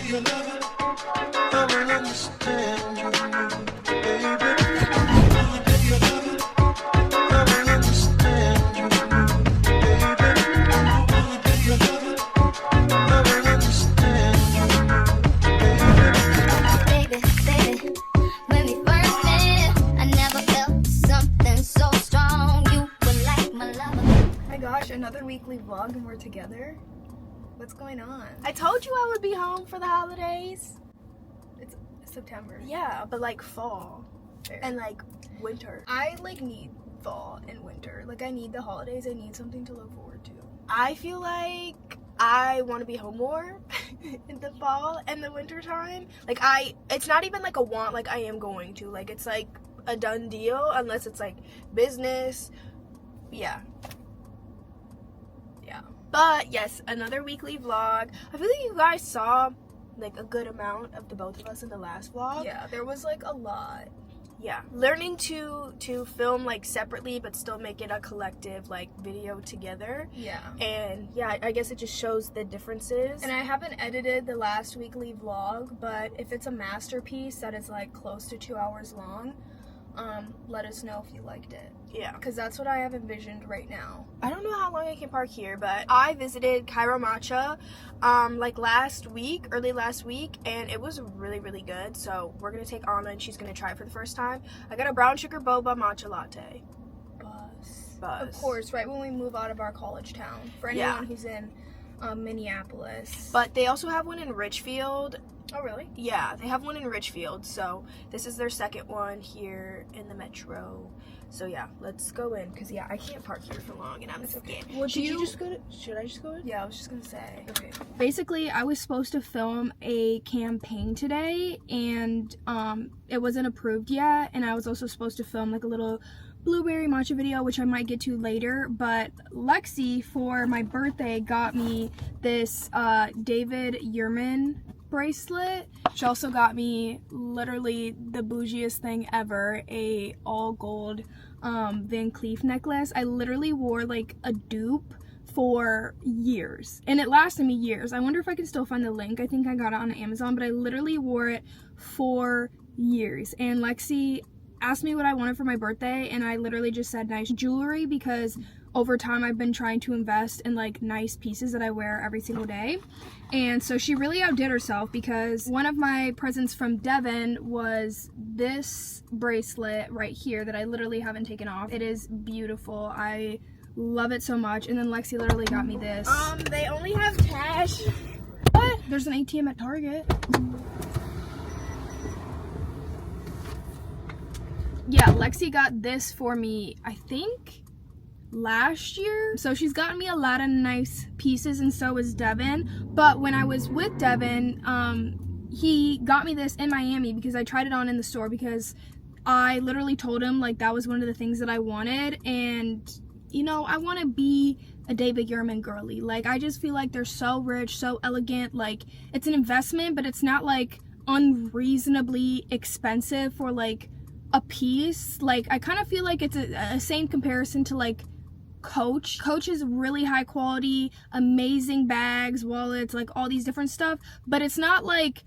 your lover. I will understand you, baby. Wanna be your lover. I will understand you, baby. Wanna be your lover. I will understand you, Baby, baby, when we first met, I never felt something so strong. You were like my lover. Oh my gosh, another weekly vlog and we're together. What's going on? I told you I would be home for the holidays. It's September. Yeah, but like fall Fair. and like winter. I like need fall and winter. Like I need the holidays. I need something to look forward to. I feel like I want to be home more in the fall and the winter time. Like it's not even like a want, like I am going to. Like it's like a done deal unless it's like business. Yeah. But yes, another weekly vlog. I feel like you guys saw like a good amount of the both of us in the last vlog. Yeah, there was like a lot. Yeah, learning to film like separately but still make it a collective like video together. Yeah. And yeah, I guess it just shows the differences. And I haven't edited the last weekly vlog, but if it's a masterpiece that is like close to 2 hours long, let us know if you liked it. Yeah, Because that's what I have envisioned right now. I don't know how long I can park here, but I visited Cairo Matcha like early last week, and it was really, really good. So we're gonna take Anna and she's gonna try it for the first time. I got a brown sugar boba matcha latte. Buzz. Buzz. Of course, right when we move out of our college town. For anyone who's in Minneapolis. But they also have one in Richfield. Oh, really? Yeah, they have one in Richfield, so this is their second one here in the metro. So yeah, let's go in, because yeah, I can't park here for long and I'm scared. Well, Should I just go in? Yeah, I was just gonna say. Okay. Basically, I was supposed to film a campaign today, and it wasn't approved yet, and I was also supposed to film like a little blueberry matcha video, which I might get to later. But Lexie, for my birthday, got me this David Yurman bracelet. She also got me literally the bougiest thing ever, a all gold Van Cleef necklace. I literally wore like a dupe for years, and it lasted me years. I wonder if I can still find the link. I think I got it on Amazon, but I literally wore it for years. And Lexie asked me what I wanted for my birthday, and I literally just said nice jewelry, because over time I've been trying to invest in like nice pieces that I wear every single day. And so she really outdid herself, because one of my presents from Devin was this bracelet right here that I literally haven't taken off. It is beautiful. I love it so much. And then Lexie literally got me this. They only have cash. What? There's an ATM at Target. Yeah, Lexie got this for me, I think last year. So she's gotten me a lot of nice pieces, and so is Devin. But when I was with Devin, he got me this in Miami because I tried it on in the store, because I literally told him like that was one of the things that I wanted. And you know, I want to be a David Yurman girly. Like, I just feel like they're so rich, so elegant. Like, it's an investment, but it's not like unreasonably expensive for like a piece. Like, I kind of feel like it's a same comparison to like Coach. Coach is really high quality, amazing bags, wallets, like all these different stuff, but it's not like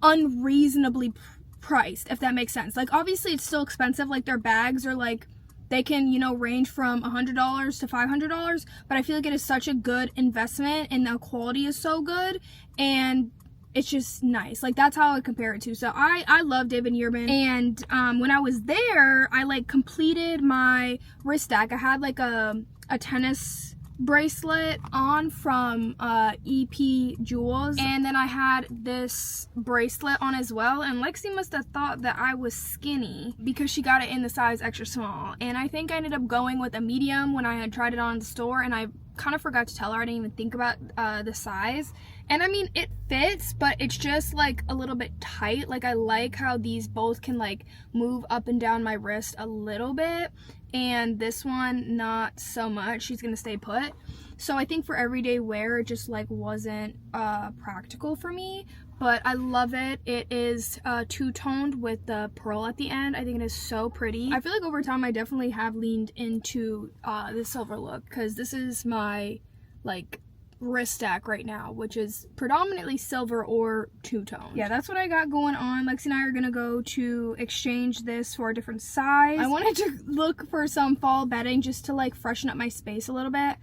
unreasonably priced, if that makes sense. Like, obviously it's still expensive. Like, their bags are like, they can, you know, range from $100 to $500, but I feel like it is such a good investment, and the quality is so good, and it's just nice. Like, that's how I would compare it to. So I love David Yurman. And when I was there, I like completed my wrist stack. I had like a tennis bracelet on from EP Jewels, and then I had this bracelet on as well. And Lexie must have thought that I was skinny because she got it in the size extra small, and I think I ended up going with a medium when I had tried it on in the store, and I kind of forgot to tell her. I didn't even think about the size. And I mean, it fits, but it's just like a little bit tight. Like, I like how these both can like move up and down my wrist a little bit, and this one not so much. She's gonna stay put. So I think for everyday wear, it just like wasn't practical for me, but I love it. It is two-toned with the pearl at the end. I think it is so pretty. I feel like over time I definitely have leaned into the silver look, because this is my like wrist stack right now, which is predominantly silver or two-tone. Yeah, that's what I got going on. Lexie and I are gonna go to exchange this for a different size. I wanted to look for some fall bedding just to like freshen up my space a little bit.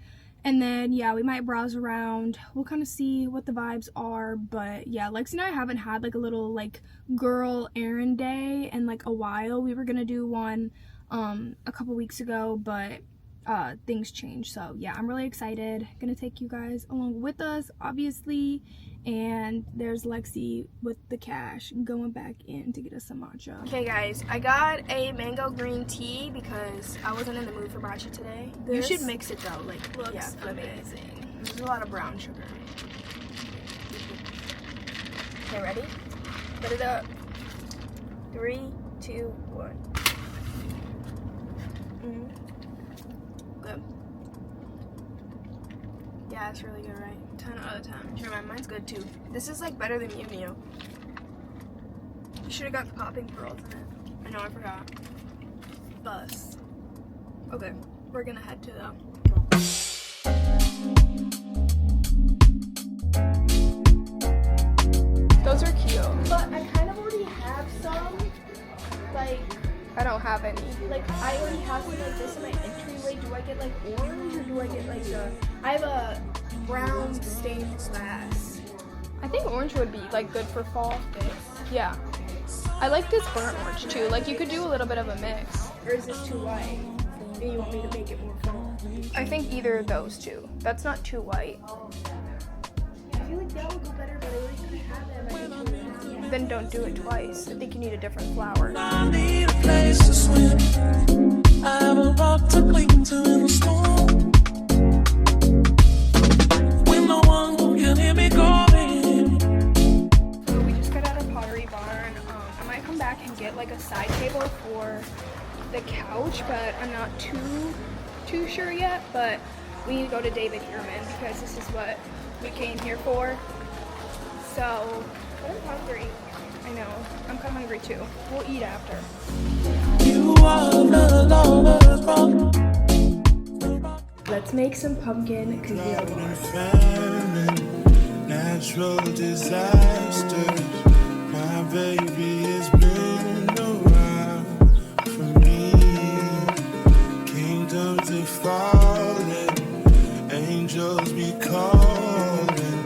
And then, yeah, we might browse around. We'll kind of see what the vibes are. But, yeah, Lexie and I haven't had, like, a little, like, girl errand day in, like, a while. We were going to do one a couple weeks ago, but things changed. So, yeah, I'm really excited. Going to take you guys along with us, obviously. And there's Lexie with the cash going back in to get us some matcha. Okay guys, I got a mango green tea because I wasn't in the mood for matcha today. You should mix it though, like, looks amazing. There's a lot of brown sugar. Okay, ready? Put it up. 3, 2, 1. Good. Yeah, it's really good, right? 10 out of 10. Sure, mine's good too. This is like better than Mew Mew. You should have got the popping pearls in it. I know, I forgot. Bus. Okay, we're gonna head to the Those are cute. But I kind of already have some, like, I don't have any. like I already have some like this in my entryway. Do I get like orange or do I get like I have a brown stained glass. I think orange would be like good for fall. Yeah. I like this burnt orange too. Like you could do a little bit of a mix. Or is this too white? And you want me to make it more fall? I think either of those two. That's not too white. I feel like that would go better, but I already kind of have that in my entryway. Then don't do it twice. I think you need a different flower. I need a place to swim. I have a rock to cling to in the storm. When no one can hear me calling. So we just got out of Pottery Barn. I might come back and get like a side table for the couch, but I'm not too sure yet. But we need to go to David Ehrman because this is what we came here for. So I'm hungry. I know. I'm kind of hungry too. We'll eat after. You are the lover's rock. Let's make some pumpkin cookie. Natural disasters. My baby has been around for me. Kingdoms are falling, angels be calling.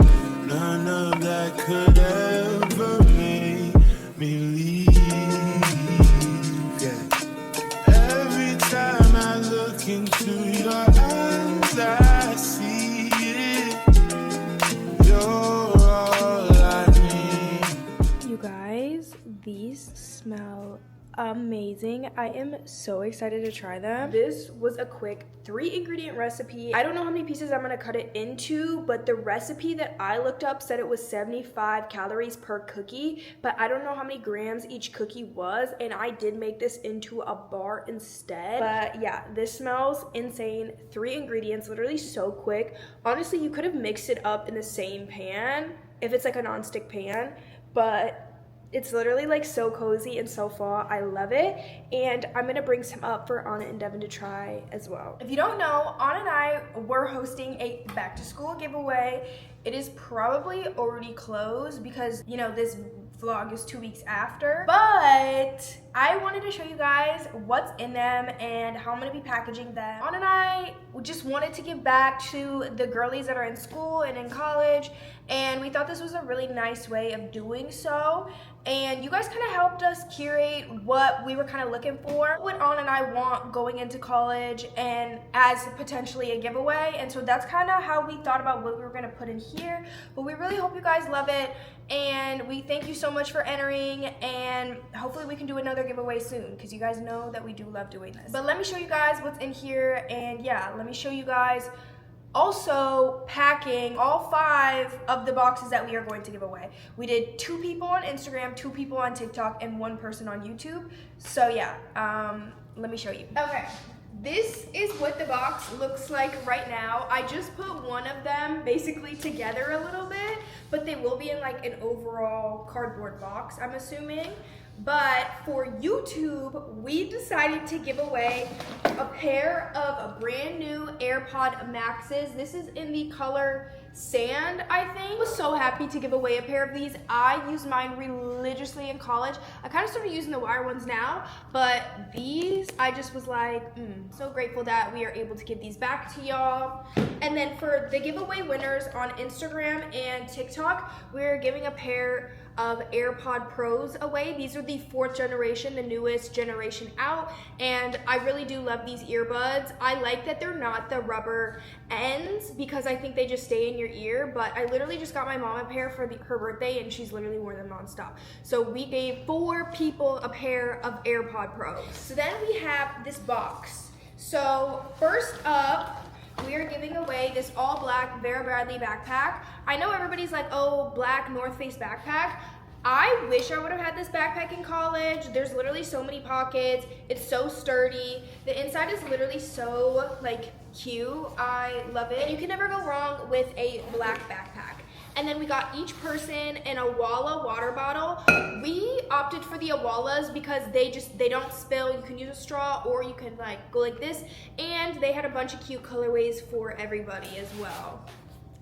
None of that could ever make me leave. Yeah. Every time I look into your eyes, I see it. You're all I need. You guys, these smell amazing. I am so excited to try them. This was a quick 3-ingredient recipe. I don't know how many pieces I'm gonna cut it into, but the recipe that I looked up said it was 75 calories per cookie, but I don't know how many grams each cookie was, and I did make this into a bar instead. But yeah, this smells insane. 3 ingredients, literally so quick. Honestly, you could have mixed it up in the same pan if it's like a non-stick pan, but it's literally like so cozy and so fall. I love it. And I'm gonna bring some up for Anna and Devin to try as well. If you don't know, Anna and I were hosting a back to school giveaway. It is probably already closed because, you know, this vlog is 2 weeks after. But I wanted to show you guys what's in them and how I'm gonna be packaging them. Anna and I just wanted to give back to the girlies that are in school and in college, and we thought this was a really nice way of doing so. And you guys kind of helped us curate what we were kind of looking for, what Anna and I want going into college and as potentially a giveaway. And so that's kind of how we thought about what we were going to put in here. But we really hope you guys love it, and we thank you so much for entering, and hopefully we can do another giveaway soon because you guys know that we do love doing this. But let me show you guys what's in here, and yeah, let me show you guys also packing all 5 of the boxes that we are going to give away. We did 2 people on Instagram, 2 people on TikTok, and 1 person on YouTube. So yeah, let me show you. Okay, this is what the box looks like right now. I just put one of them basically together a little bit, but they will be in like an overall cardboard box, I'm assuming. But for YouTube, we decided to give away a pair of brand new AirPod Maxes. This is in the color sand, I think. I was so happy to give away a pair of these. I used mine religiously in college. I kind of started using the wire ones now, but these, I just was like, so grateful that we are able to give these back to y'all. And then for the giveaway winners on Instagram and TikTok, we're giving a pair of AirPod Pros away. These are the 4th generation, the newest generation out, and I really do love these earbuds. I like that they're not the rubber ends because I think they just stay in your ear, but I literally just got my mom a pair for her birthday and she's literally worn them nonstop. So we gave 4 people a pair of AirPod Pros. So then we have this box. So first up, we are giving away this all black Vera Bradley backpack. I know everybody's like, oh, black North Face backpack. I wish I would have had this backpack in college. There's literally so many pockets. It's so sturdy. The inside is literally so like cute. I love it. And you can never go wrong with a black backpack. And then we got each person an Awala water bottle. We opted for the Awalas because they don't spill. You can use a straw or you can like go like this. And they had a bunch of cute colorways for everybody as well.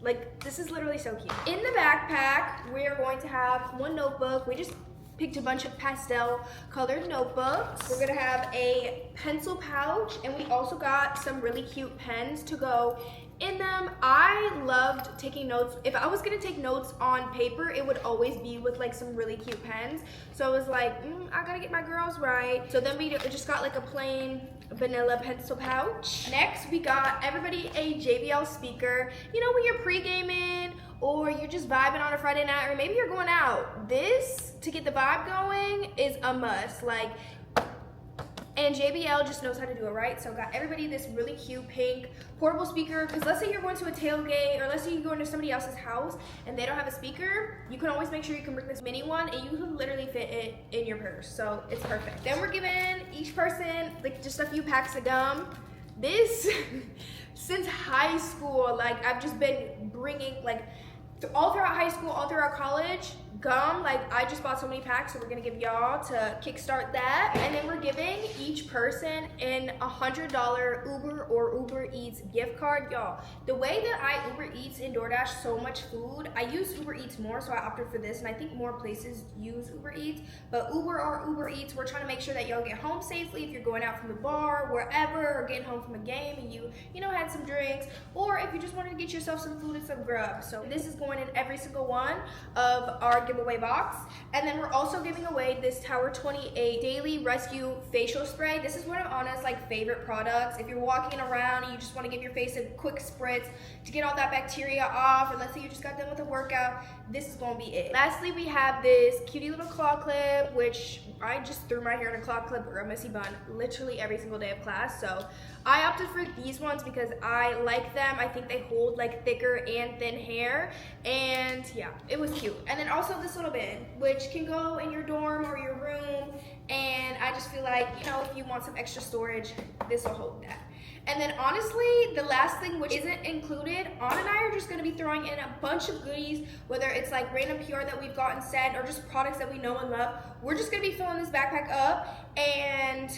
Like, this is literally so cute. In the backpack, we are going to have one notebook. We just picked a bunch of pastel colored notebooks. We're gonna have a pencil pouch, and we also got some really cute pens to go in them. I loved taking notes. If I was gonna take notes on paper, it would always be with like some really cute pens. So I was like, I gotta get my girls right. So then we just got like a plain vanilla pencil pouch. Next, we got everybody a JBL speaker. You know, when you're pre-gaming or you're just vibing on a Friday night, or maybe you're going out, this, to get the vibe going, is a must. Like, and JBL just knows how to do it, right? So got everybody this really cute pink portable speaker, because let's say you're going to a tailgate, or let's say you're going to somebody else's house and they don't have a speaker, you can always make sure you can bring this mini one and you can literally fit it in your purse. So it's perfect. Then we're giving each person like just a few packs of gum. This, since high school, like I've just been bringing like all throughout high school, all throughout college, gum. Like I just bought so many packs, so we're gonna give y'all to kickstart that. And then we're giving each person an $100 Uber or Uber Eats gift card. Y'all, the way that I Uber Eats and DoorDash so much food, I use Uber Eats more, so I opted for this, and I think more places use Uber Eats. But Uber or Uber Eats, we're trying to make sure that y'all get home safely if you're going out from the bar, wherever, or getting home from a game and you know, had some drinks, or if you just wanted to get yourself some food and some grub. So this is going in every single one of our giveaway box. And then we're also giving away this Tower 28 Daily Rescue Facial Spray. This is one of Anna's like favorite products. If you're walking around and you just want to give your face a quick spritz to get all that bacteria off, or let's say you just got done with a workout, this is going to be it. Lastly, we have this cutie little claw clip, which I just threw my hair in a claw clip or a messy bun literally every single day of class. So I opted for these ones because I like them. I think they hold like thicker and thin hair, and yeah, it was cute. And then also this little bin, which can go in your dorm or your room, and I just feel like, you know, if you want some extra storage, this will hold that. And then honestly, the last thing, which isn't included, Anna and I are just gonna be throwing in a bunch of goodies, whether it's like random PR that we've gotten sent or just products that we know and love. We're just gonna be filling this backpack up, and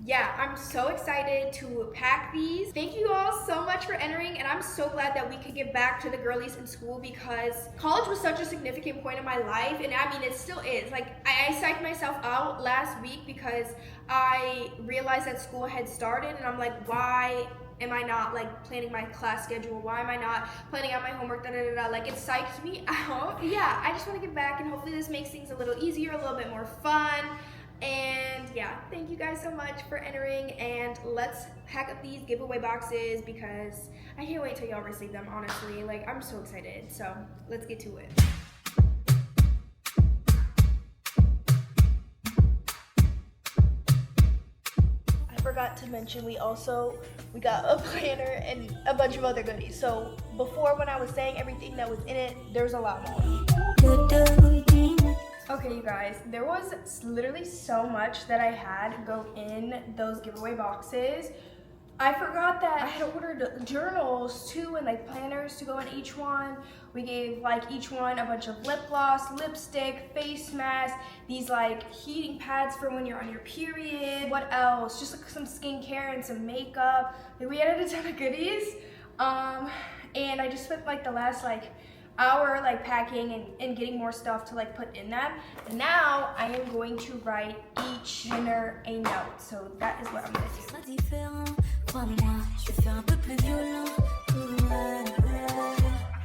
yeah, I'm so excited to pack these. Thank you all so much for entering, and I'm so glad that we could give back to the girlies in school, because college was such a significant point in my life, and I mean, it still is. Like, I psyched myself out last week because I realized that school had started, and I'm like, why am I not like planning my class schedule? Why am I not planning out my homework? Like, it psyched me out. Yeah, I just want to give back, and hopefully this makes things a little easier, a little bit more fun. And yeah, thank you guys so much for entering, and let's pack up these giveaway boxes because I can't wait till y'all receive them, honestly. Like, I'm so excited. So let's get to it. I forgot to mention we got a planner and a bunch of other goodies. So before, when I was saying everything that was in it, there's a lot more. Okay, you guys, there was literally so much that I had go in those giveaway boxes. I forgot that I had ordered journals too and like planners to go in each one. We gave like each one a bunch of lip gloss, lipstick, face mask, these like heating pads for when you're on your period. What else? Just like some skincare and some makeup. Like, we added a ton of goodies. And I just spent like the last like hour like packing and getting more stuff to like put in them. And now I am going to write each winner a note. So that is what I'm gonna do. Sois différent, crois-moi, je vais faire un peu plus violent.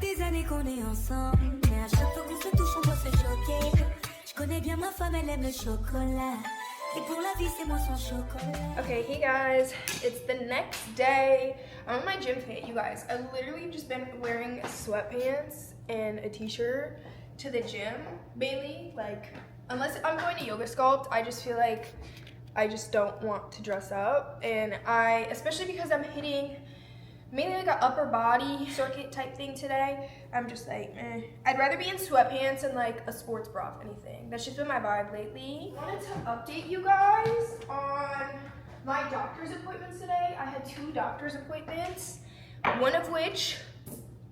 Des années qu'on est ensemble, mais à chaque fois qu'on se touche, on doit se choquer. Je connais bien ma femme, elle aime le chocolat. Et pour la vie, c'est moi son chocolat. Okay, hey guys, it's the next day. I'm in my gym fit, you guys. I've literally just been wearing sweatpants and a t-shirt to the gym mainly. Like, unless I'm going to yoga sculpt, I just feel like I just don't want to dress up. And especially because I'm hitting mainly like an upper body circuit type thing today, I'm just like, eh. I'd rather be in sweatpants and like a sports bra if anything. That's just been my vibe lately. I wanted to update you guys on my doctor's appointments today. I had 2 doctor's appointments, one of which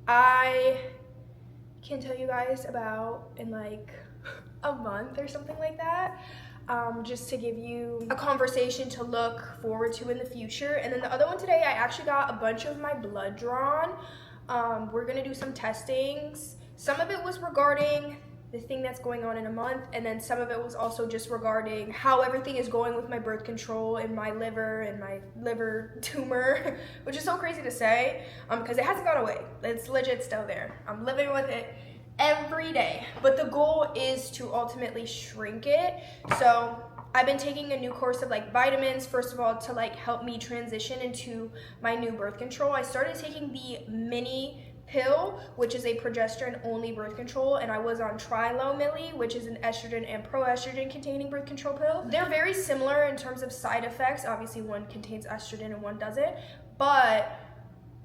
I can tell you guys about in like a month or something like that. Just to give you a conversation to look forward to in the future. And then the other one today, I actually got a bunch of my blood drawn. We're gonna do some testings. Some of it was regarding the thing that's going on in a month, and then some of it was also just regarding how everything is going with my birth control and my liver tumor, which is so crazy to say, because it hasn't gone away. It's legit still there. I'm living with it every day, but the goal is to ultimately shrink it. So I've been taking a new course of like vitamins, first of all, to like help me transition into my new birth control. I started taking the mini pill, which is a progesterone only birth control, and I was on Trilomili, which is an estrogen and proestrogen containing birth control pill. They're very similar in terms of side effects. Obviously one contains estrogen and one doesn't, but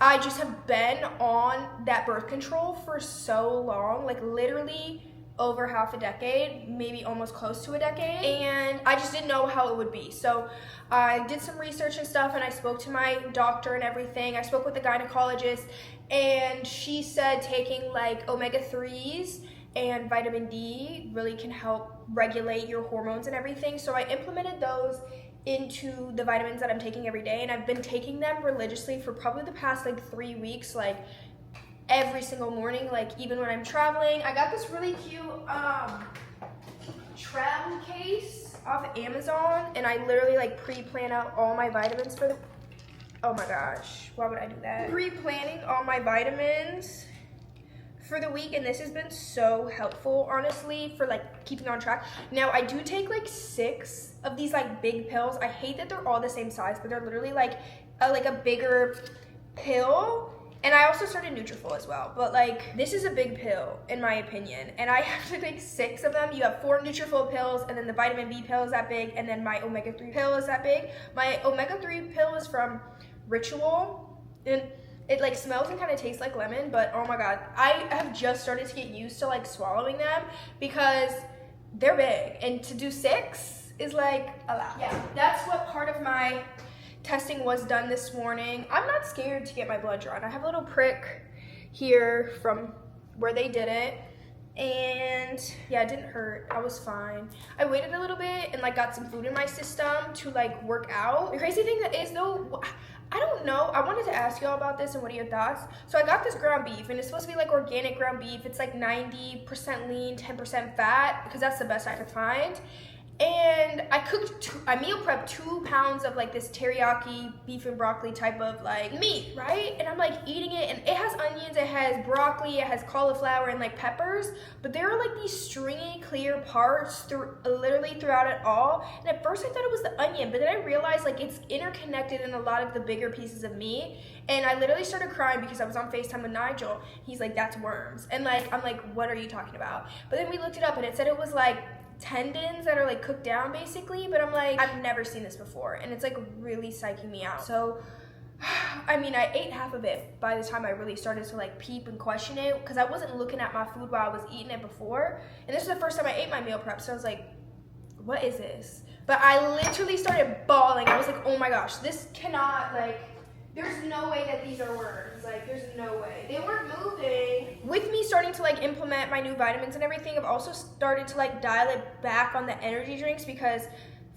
I just have been on that birth control for so long, like literally over half a decade, maybe almost close to a decade, and I just didn't know how it would be. So I did some research and stuff, and I spoke to my doctor and everything. I spoke with the gynecologist, and she said taking like omega-3s and vitamin D really can help regulate your hormones and everything. So I implemented those into the vitamins that I'm taking every day, and I've been taking them religiously for probably the past like 3 weeks, like every single morning, like even when I'm traveling. I got this really cute travel case off of Amazon, and I literally like pre-plan out all my vitamins for the, oh my gosh, why would I do that? Pre-planning all my vitamins for the week, and this has been so helpful, honestly, for like keeping on track. Now I do take like 6 of these like big pills. I hate that they're all the same size, but they're literally like a bigger pill. And I also started Nutrafol as well, but like this is a big pill in my opinion, and I have to take 6 of them. You have 4 Nutrafol pills, and then the vitamin B pill is that big, and then my omega-3 pill is that big. My omega-3 pill is from Ritual, and it like smells and kind of tastes like lemon, but oh my god, I have just started to get used to like swallowing them because they're big, and to do 6 is like a lot. Yeah, that's what part of my testing was done this morning. I'm not scared to get my blood drawn. I have a little prick here from where they did it, and yeah, it didn't hurt. I was fine. I waited a little bit and like got some food in my system to like work out. The crazy thing that is though, I don't know, I wanted to ask y'all about this and what are your thoughts? So I got this ground beef, and it's supposed to be like organic ground beef. It's like 90% lean, 10% fat, because that's the best I could find. And I meal prepped 2 pounds of like this teriyaki beef and broccoli type of like meat, right? And I'm like eating it, and it has onions, it has broccoli, it has cauliflower and like peppers, but there are like these stringy clear parts literally throughout it all. And at first I thought it was the onion, but then I realized like it's interconnected in a lot of the bigger pieces of meat. And I literally started crying because I was on FaceTime with Nigel. He's like, that's worms. And like, I'm like, what are you talking about? But then we looked it up, and it said it was like tendons that are like cooked down basically, but I'm like, I've never seen this before, and it's like really psyching me out. So I mean, I ate half of it by the time I really started to like peep and question it, because I wasn't looking at my food while I was eating it before, and this was the first time I ate my meal prep, so I was like, what is this? But I literally started bawling. I was like, oh my gosh, this cannot, like, There's no way that these are worms. Like, there's no way. They weren't moving. With me starting to like implement my new vitamins and everything, I've also started to like dial it back on the energy drinks, because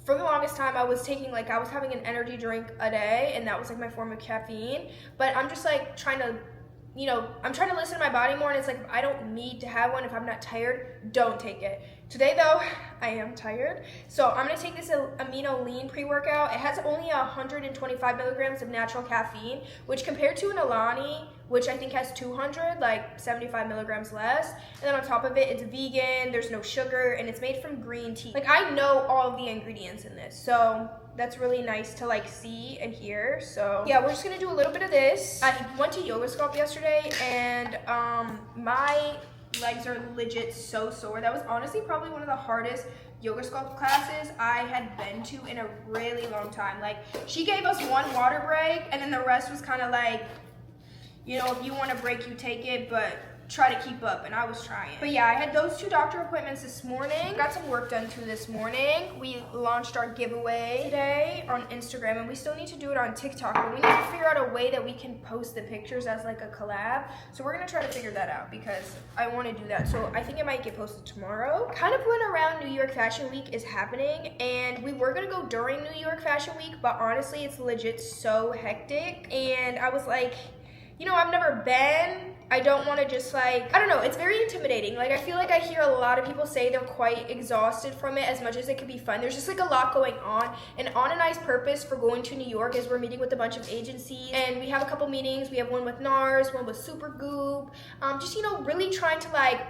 for the longest time I was having an energy drink a day, and that was like my form of caffeine. But I'm just like trying to, you know, I'm trying to listen to my body more, and it's like, if I don't need to have one, if I'm not tired, don't take it. Today though, I am tired, so I'm gonna take this amino lean pre-workout. It has only 125 milligrams of natural caffeine, which compared to an Alani, which I think has 200, like 75 milligrams less. And then on top of it, it's vegan, there's no sugar, and it's made from green tea. Like, I know all of the ingredients in this, so that's really nice to like see and hear. So yeah, we're just gonna do a little bit of this. I went to yoga sculpt yesterday, and my legs are legit so sore. That was honestly probably one of the hardest yoga sculpt classes I had been to in a really long time. Like, she gave us one water break, and then the rest was kind of like, you know, if you want a break, you take it, but try to keep up, and I was trying. But yeah, I had those 2 doctor appointments this morning. Got some work done too this morning. We launched our giveaway today on Instagram, and we still need to do it on TikTok, but we need to figure out a way that we can post the pictures as like a collab. So we're gonna try to figure that out, because I want to do that. So I think it might get posted tomorrow. Kind of went around New York Fashion Week is happening, and we were gonna go during New York Fashion Week, but honestly, it's legit so hectic. And I was like, you know, I've never been. I don't want to just like, I don't know, it's very intimidating. Like, I feel like I hear a lot of people say they're quite exhausted from it, as much as it could be fun. There's just like a lot going on. And On and I's purpose for going to New York is we're meeting with a bunch of agencies, and we have a couple meetings. We have one with NARS, one with Supergoop. Just, you know, really trying to like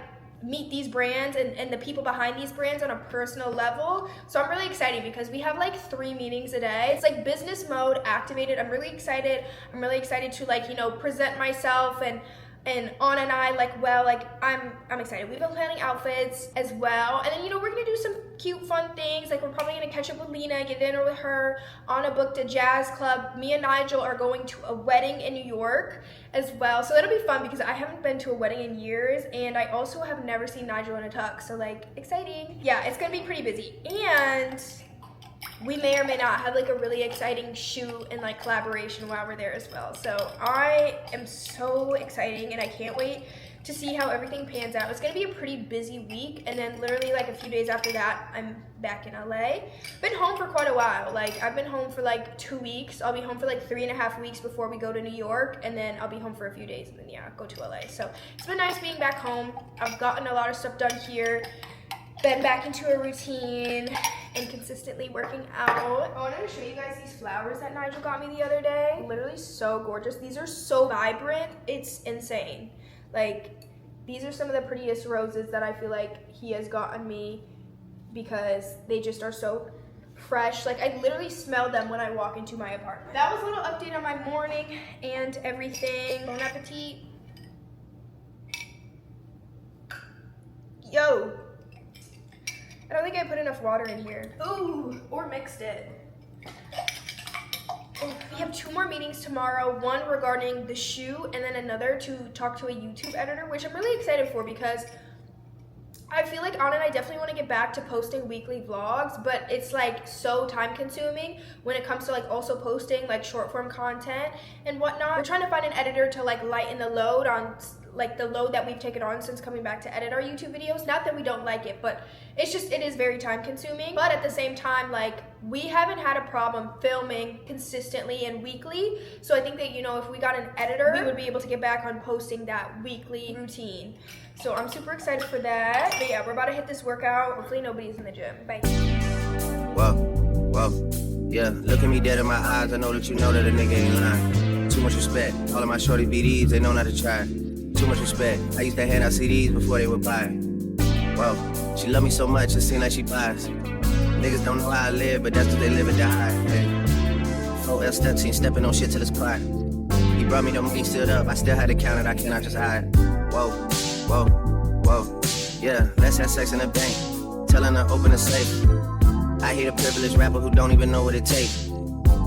meet these brands and the people behind these brands on a personal level. So I'm really excited, because we have like 3 meetings a day. It's like business mode activated. I'm really excited. I'm really excited to like, you know, present myself, and On and I, like, well, like, I'm excited. We've been planning outfits as well. And then, you know, we're gonna do some cute, fun things. Like, we're probably gonna catch up with Lena, get dinner with her. Anna booked a jazz club. Me and Nigel are going to a wedding in New York as well. So that'll be fun, because I haven't been to a wedding in years, and I also have never seen Nigel in a tux. So like, exciting. Yeah, it's gonna be pretty busy. And we may or may not have like a really exciting shoot and like collaboration while we're there as well. So I am so exciting, and I can't wait to see how everything pans out. It's gonna be a pretty busy week, and then literally like a few days after that, I'm back in LA. Been home for quite a while. Like, I've been home for like 2 weeks. I'll be home for like 3.5 weeks before we go to New York, and then I'll be home for a few days, and then yeah, go to LA. So it's been nice being back home. I've gotten a lot of stuff done here, been back into a routine, and consistently working out. I wanted to show you guys these flowers that Nigel got me the other day. Literally so gorgeous. These are so vibrant, it's insane. Like, these are some of the prettiest roses that I feel like he has gotten me, because they just are so fresh. Like, I literally smell them when I walk into my apartment. That was a little update on my morning and everything. Bon appetit. Yo, I don't think I put enough water in here. Ooh, or mixed it. We have 2 more meetings tomorrow, one regarding the shoe, and then another to talk to a YouTube editor, which I'm really excited for, because I feel like Anna and I definitely want to get back to posting weekly vlogs, but it's like so time consuming when it comes to like also posting like short form content and whatnot. We're trying to find an editor to like lighten the load on like the load that we've taken on since coming back to edit our YouTube videos. Not that we don't like it, but it's just, it is very time consuming. But at the same time, like, we haven't had a problem filming consistently and weekly. So I think that, you know, if we got an editor, we would be able to get back on posting that weekly routine. So I'm super excited for that. But yeah, we're about to hit this workout. Hopefully nobody's in the gym. Bye. Whoa, yeah, look at me dead in my eyes. I know that you know that a nigga ain't lying. Too much respect. All of my shorty BDs, they know not to try. Too much respect. I used to hand out CDs before they would buy. Whoa, she love me so much, it seems like she buys. Niggas don't know how I live, but that's what they live and die. Hey. 4L steps, ain't stepping on shit till it's quiet. He brought me the money, stood up, I still had to count it, I cannot just hide. Whoa, yeah, let's have sex in the bank. Telling her open the safe. I hate a privileged rapper who don't even know what it takes.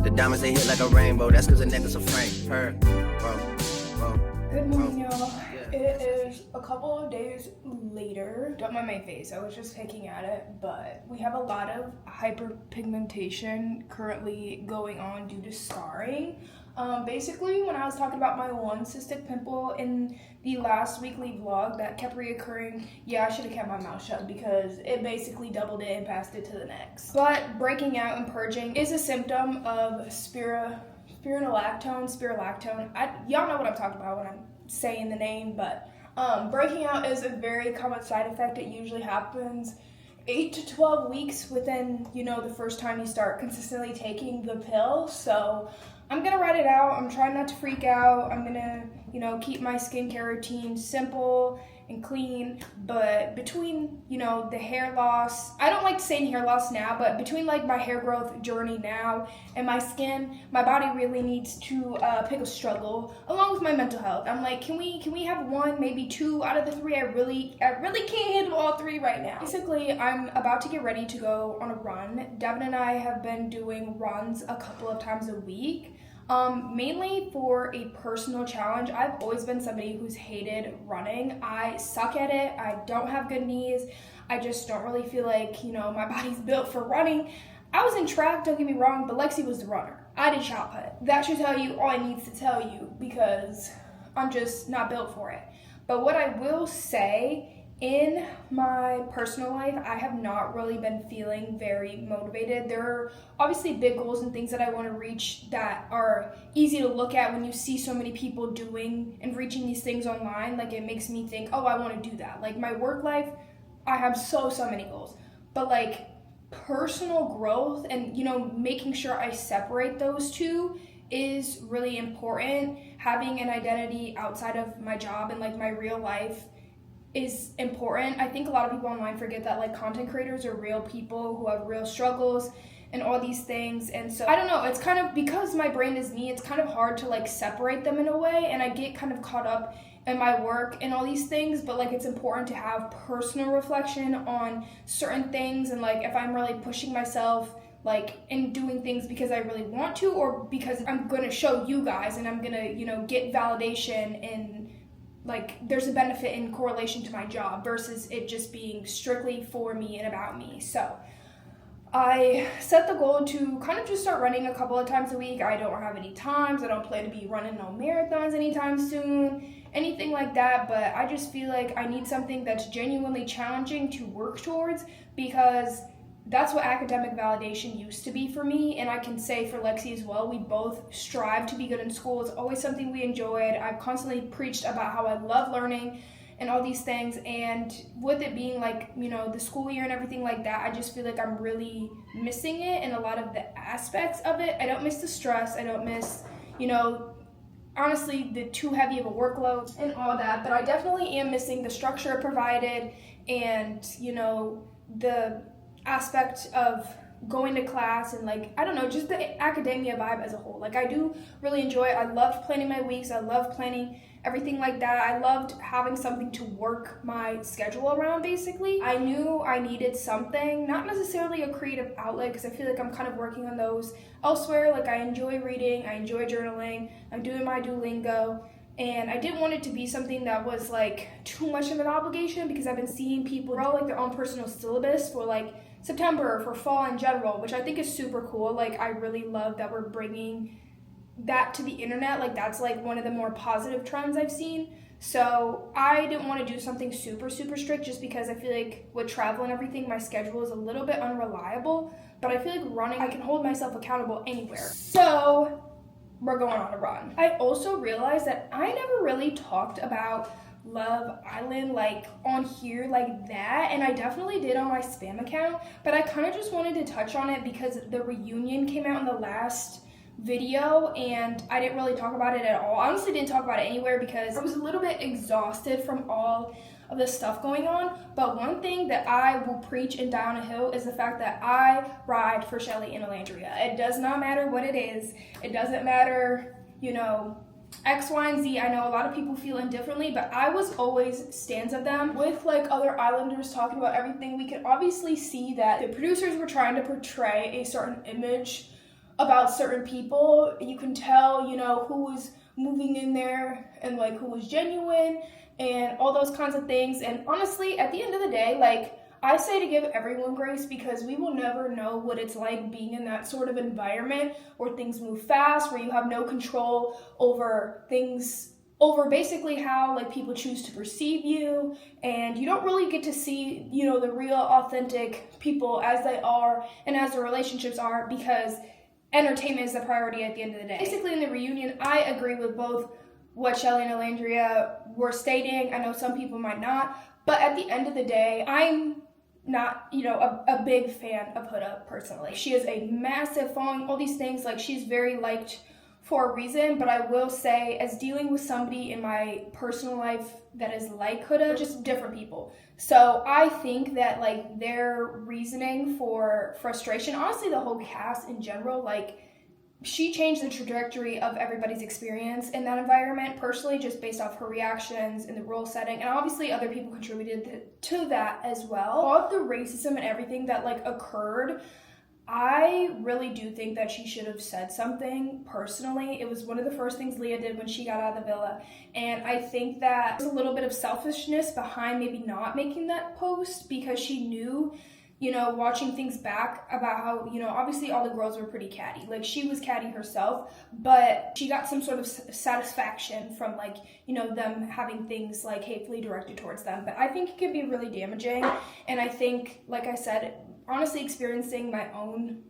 The diamonds they hit like a rainbow, that's cause the necklace a frame. Her, whoa. Good morning, y'all. It is a couple of days later. Don't mind my face, I was just picking at it, but we have a lot of hyperpigmentation currently going on due to scarring. Basically, when I was talking about my one cystic pimple in the last weekly vlog that kept reoccurring, yeah, I should have kept my mouth shut because it basically doubled it and passed it to the next. But breaking out and purging is a symptom of spironolactone. Y'all know what I'm talking about when I'm saying the name, but breaking out is a very common side effect. It usually happens 8 to 12 weeks within, the first time you start consistently taking the pill. So I'm gonna write it out. I'm trying not to freak out. I'm gonna, keep my skincare routine simple and clean. But between, the hair loss, I don't like saying hair loss now, but between like my hair growth journey now and my skin, my body really needs to pick a struggle along with my mental health. I'm like, can we have one, maybe two out of the three? I really can't handle all three right now. Basically, I'm about to get ready to go on a run. Devin and I have been doing runs a couple of times a week. Mainly for a personal challenge. I've always been somebody who's hated running. I suck at it. I don't have good knees. I just don't really feel like, my body's built for running. I was in track, don't get me wrong, but Lexie was the runner. I did shot put. That should tell you all it needs to tell you because I'm just not built for it. But what I will say, in my personal life, I have not really been feeling very motivated. There are obviously big goals and things that I want to reach that are easy to look at when you see so many people doing and reaching these things online. Like, it makes me think, oh, I want to do that. Like, my work life, I have so many goals. But like personal growth and, making sure I separate those two is really important. Having an identity outside of my job and like my real life is important. I think a lot of people online forget that like content creators are real people who have real struggles and all these things. And so I don't know, it's kind of, because my brain is me, it's kind of hard to like separate them in a way, and I get kind of caught up in my work and all these things. But like, it's important to have personal reflection on certain things, and like if I'm really pushing myself like in doing things because I really want to, or because I'm gonna show you guys and I'm gonna get validation, and like there's a benefit in correlation to my job versus it just being strictly for me and about me. So I set the goal to kind of just start running a couple of times a week. I don't have any times. I don't plan to be running no marathons anytime soon, anything like that. But I just feel like I need something that's genuinely challenging to work towards, because that's what academic validation used to be for me, and I can say for Lexie as well. We both strive to be good in school. It's always something we enjoyed. I've constantly preached about how I love learning and all these things, and with it being like, the school year and everything like that, I just feel like I'm really missing it in a lot of the aspects of it. I don't miss the stress. I don't miss, honestly, the too heavy of a workload and all that, but I definitely am missing the structure it provided and, the aspect of going to class and like, I don't know, just the academia vibe as a whole. Like, I do really enjoy it. I loved planning my weeks. I loved planning everything like that. I loved having something to work my schedule around, basically. I knew I needed something, not necessarily a creative outlet, because I feel like I'm kind of working on those elsewhere. Like, I enjoy reading, I enjoy journaling, I'm doing my Duolingo, and I didn't want it to be something that was like too much of an obligation, because I've been seeing people draw like their own personal syllabus for like September, for fall in general, which I think is super cool. Like, I really love that we're bringing that to the internet. Like, that's like one of the more positive trends I've seen. So I didn't want to do something super strict, just because I feel like with travel and everything, my schedule is a little bit unreliable. But I feel like running, I can hold myself accountable anywhere. So we're going on a run. I also realized that I never really talked about Love Island like on here like that, and I definitely did on my spam account, but I kind of just wanted to touch on it because the reunion came out in the last video and I didn't really talk about it at all. I honestly didn't talk about it anywhere because I was a little bit exhausted from all of the stuff going on. But one thing that I will preach and die on a hill is the fact that I ride for Shelly and Elandria. It does not matter what it is. It doesn't matter, X, Y, and Z. I know a lot of people feel indifferently, but I was always stans of them. With like other islanders talking about everything, we could obviously see that the producers were trying to portray a certain image about certain people. You can tell, who was moving in there and like who was genuine and all those kinds of things. And honestly, at the end of the day, like, I say to give everyone grace because we will never know what it's like being in that sort of environment where things move fast, where you have no control over things, over basically how like people choose to perceive you, and you don't really get to see, you know, the real authentic people as they are and as the relationships are, because entertainment is the priority at the end of the day. Basically in the reunion, I agree with both what Shelly and Alandria were stating. I know some people might not, but at the end of the day, I'm not, you know, a big fan of Huda personally. She has a massive following, all these things, like she's very liked for a reason, but I will say, as dealing with somebody in my personal life that is like Huda, just different people. So I think that like their reasoning for frustration, honestly the whole cast in general, like she changed the trajectory of everybody's experience in that environment personally, just based off her reactions in the role setting, and obviously other people contributed to that as well. All of the racism and everything that like occurred, I really do think that she should have said something personally. It was one of the first things Leah did when she got out of the villa, and I think that there's a little bit of selfishness behind maybe not making that post, because she knew, you know, watching things back about how, you know, obviously all the girls were pretty catty. Like she was catty herself, but she got some sort of satisfaction from like, you know, them having things like hatefully directed towards them. But I think it could be really damaging, and I think, like I said, honestly experiencing my own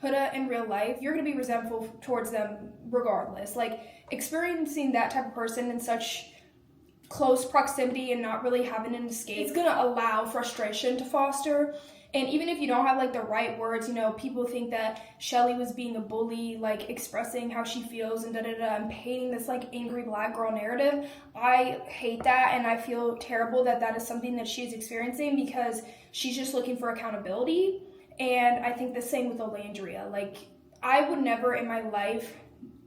Huda in real life, you're going to be resentful towards them regardless. Like experiencing that type of person in such close proximity and not really having an escape, it's going to allow frustration to foster. And even if you don't have like the right words, you know, people think that Shelly was being a bully, like expressing how she feels and and painting this like angry black girl narrative. I hate that, and I feel terrible that that is something that she's experiencing, because she's just looking for accountability. And I think the same with Alandria. Like I would never in my life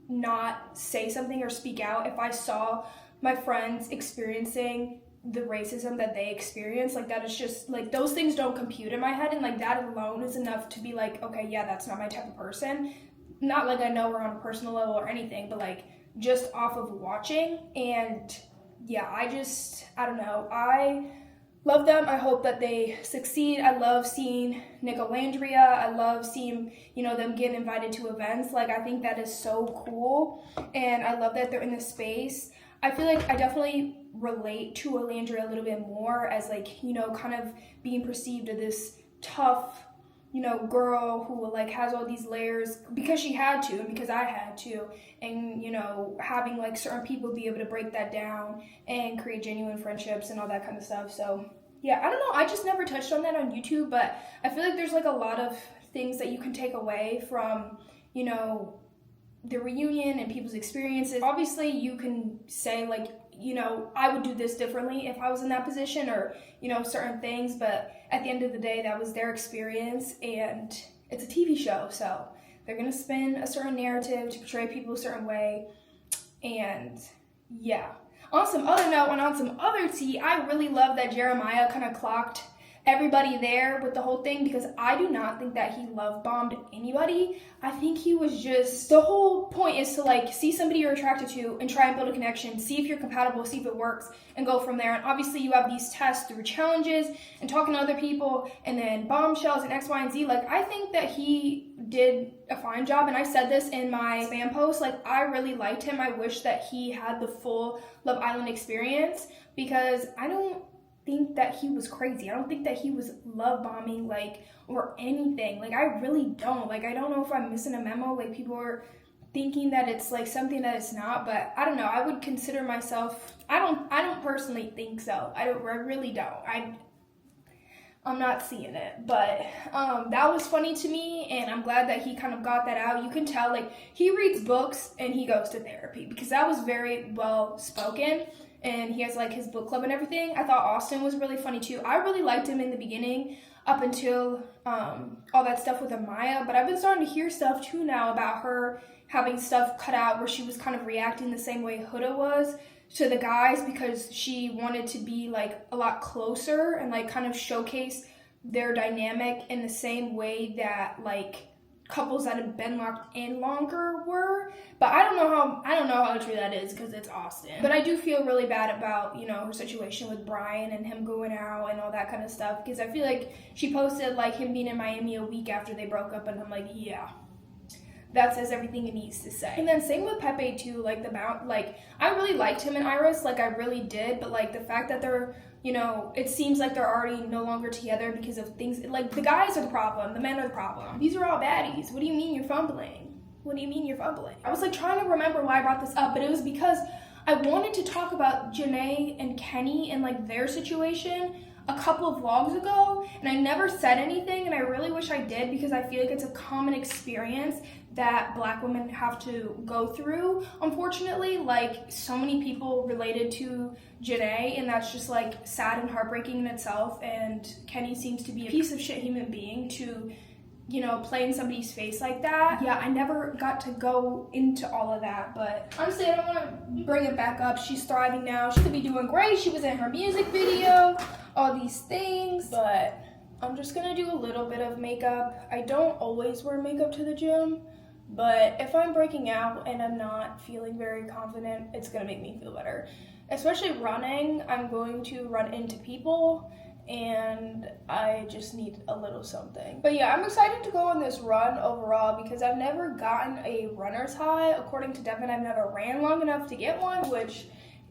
not say something or speak out if I saw my friends experiencing the racism that they experience. Like that is just like, those things don't compute in my head, and like that alone is enough to be like, okay, yeah, that's not my type of person. Not like I know her on a personal level or anything, but like just off of watching. And yeah, I don't know, I love them. I hope that they succeed. I love seeing Nick Alandria. I love seeing, you know, them getting invited to events. Like I think that is so cool, and I love that they're in this space. I feel like I definitely relate to Alandria a little bit more as like, you know, kind of being perceived as this tough, you know, girl who like has all these layers because she had to and because I had to, and, you know, having like certain people be able to break that down and create genuine friendships and all that kind of stuff. So yeah, I don't know, I just never touched on that on YouTube, but I feel like there's like a lot of things that you can take away from, you know, the reunion and people's experiences. Obviously you can say like, you know, I would do this differently if I was in that position, or, you know, certain things, but at the end of the day, that was their experience, and it's a TV show, so they're gonna spin a certain narrative to portray people a certain way. And yeah, on some other note and on some other tea, I really love that Jeremiah kind of clocked everybody there with the whole thing, because I do not think that he love bombed anybody. I think he was just, the whole point is to like see somebody you're attracted to and try and build a connection, see if you're compatible, see if it works, and go from there. And obviously you have these tests through challenges and talking to other people, and then bombshells and X, Y, and Z. Like I think that he did a fine job, and I said this in my spam post, like I really liked him. I wish that he had the full Love Island experience, because I don't think that he was crazy. I don't think that he was love bombing like or anything. Like I really don't. Like I don't know if I'm missing a memo. Like people are thinking that it's like something that it's not, but I don't know. I would consider myself, I don't personally think so. I really don't. I'm not seeing it, but that was funny to me, and I'm glad that he kind of got that out. You can tell like he reads books and he goes to therapy, because that was very well spoken. And he has like his book club and everything. I thought Austin was really funny too. I really liked him in the beginning up until all that stuff with Amaya, but I've been starting to hear stuff too now about her having stuff cut out where she was kind of reacting the same way Huda was to the guys, because she wanted to be like a lot closer and like kind of showcase their dynamic in the same way that like couples that have been locked in longer were, but I don't know how true that is because it's Austin. But I do feel really bad about, you know, her situation with Brian and him going out and all that kind of stuff, because I feel like she posted like him being in Miami a week after they broke up, and I'm like, yeah, that says everything it needs to say. And then same with Pepe too, like I really liked him and Iris, like I really did, but like the fact that they're, you know, it seems like they're already no longer together because of things, like the guys are the problem, the men are the problem. These are all baddies. What do you mean you're fumbling? What do you mean you're fumbling? I was like trying to remember why I brought this up, but it was because I wanted to talk about Janae and Kenny and like their situation a couple of vlogs ago, and I never said anything, and I really wish I did because I feel like it's a common experience that Black women have to go through, unfortunately. Like so many people related to Janae, and that's just like sad and heartbreaking in itself, and Kenny seems to be a piece of shit human being to, you know, play in somebody's face like that. Yeah, I never got to go into all of that, but honestly, I don't want to bring it back up. She's thriving now. She could be doing great. She was in her music video, all these things, but I'm just gonna do a little bit of makeup. I don't always wear makeup to the gym, but if I'm breaking out and I'm not feeling very confident, it's gonna make me feel better. Especially running, I'm going to run into people, and I just need a little something. But yeah, I'm excited to go on this run overall because I've never gotten a runner's high. According to Devin, I've never ran long enough to get one, which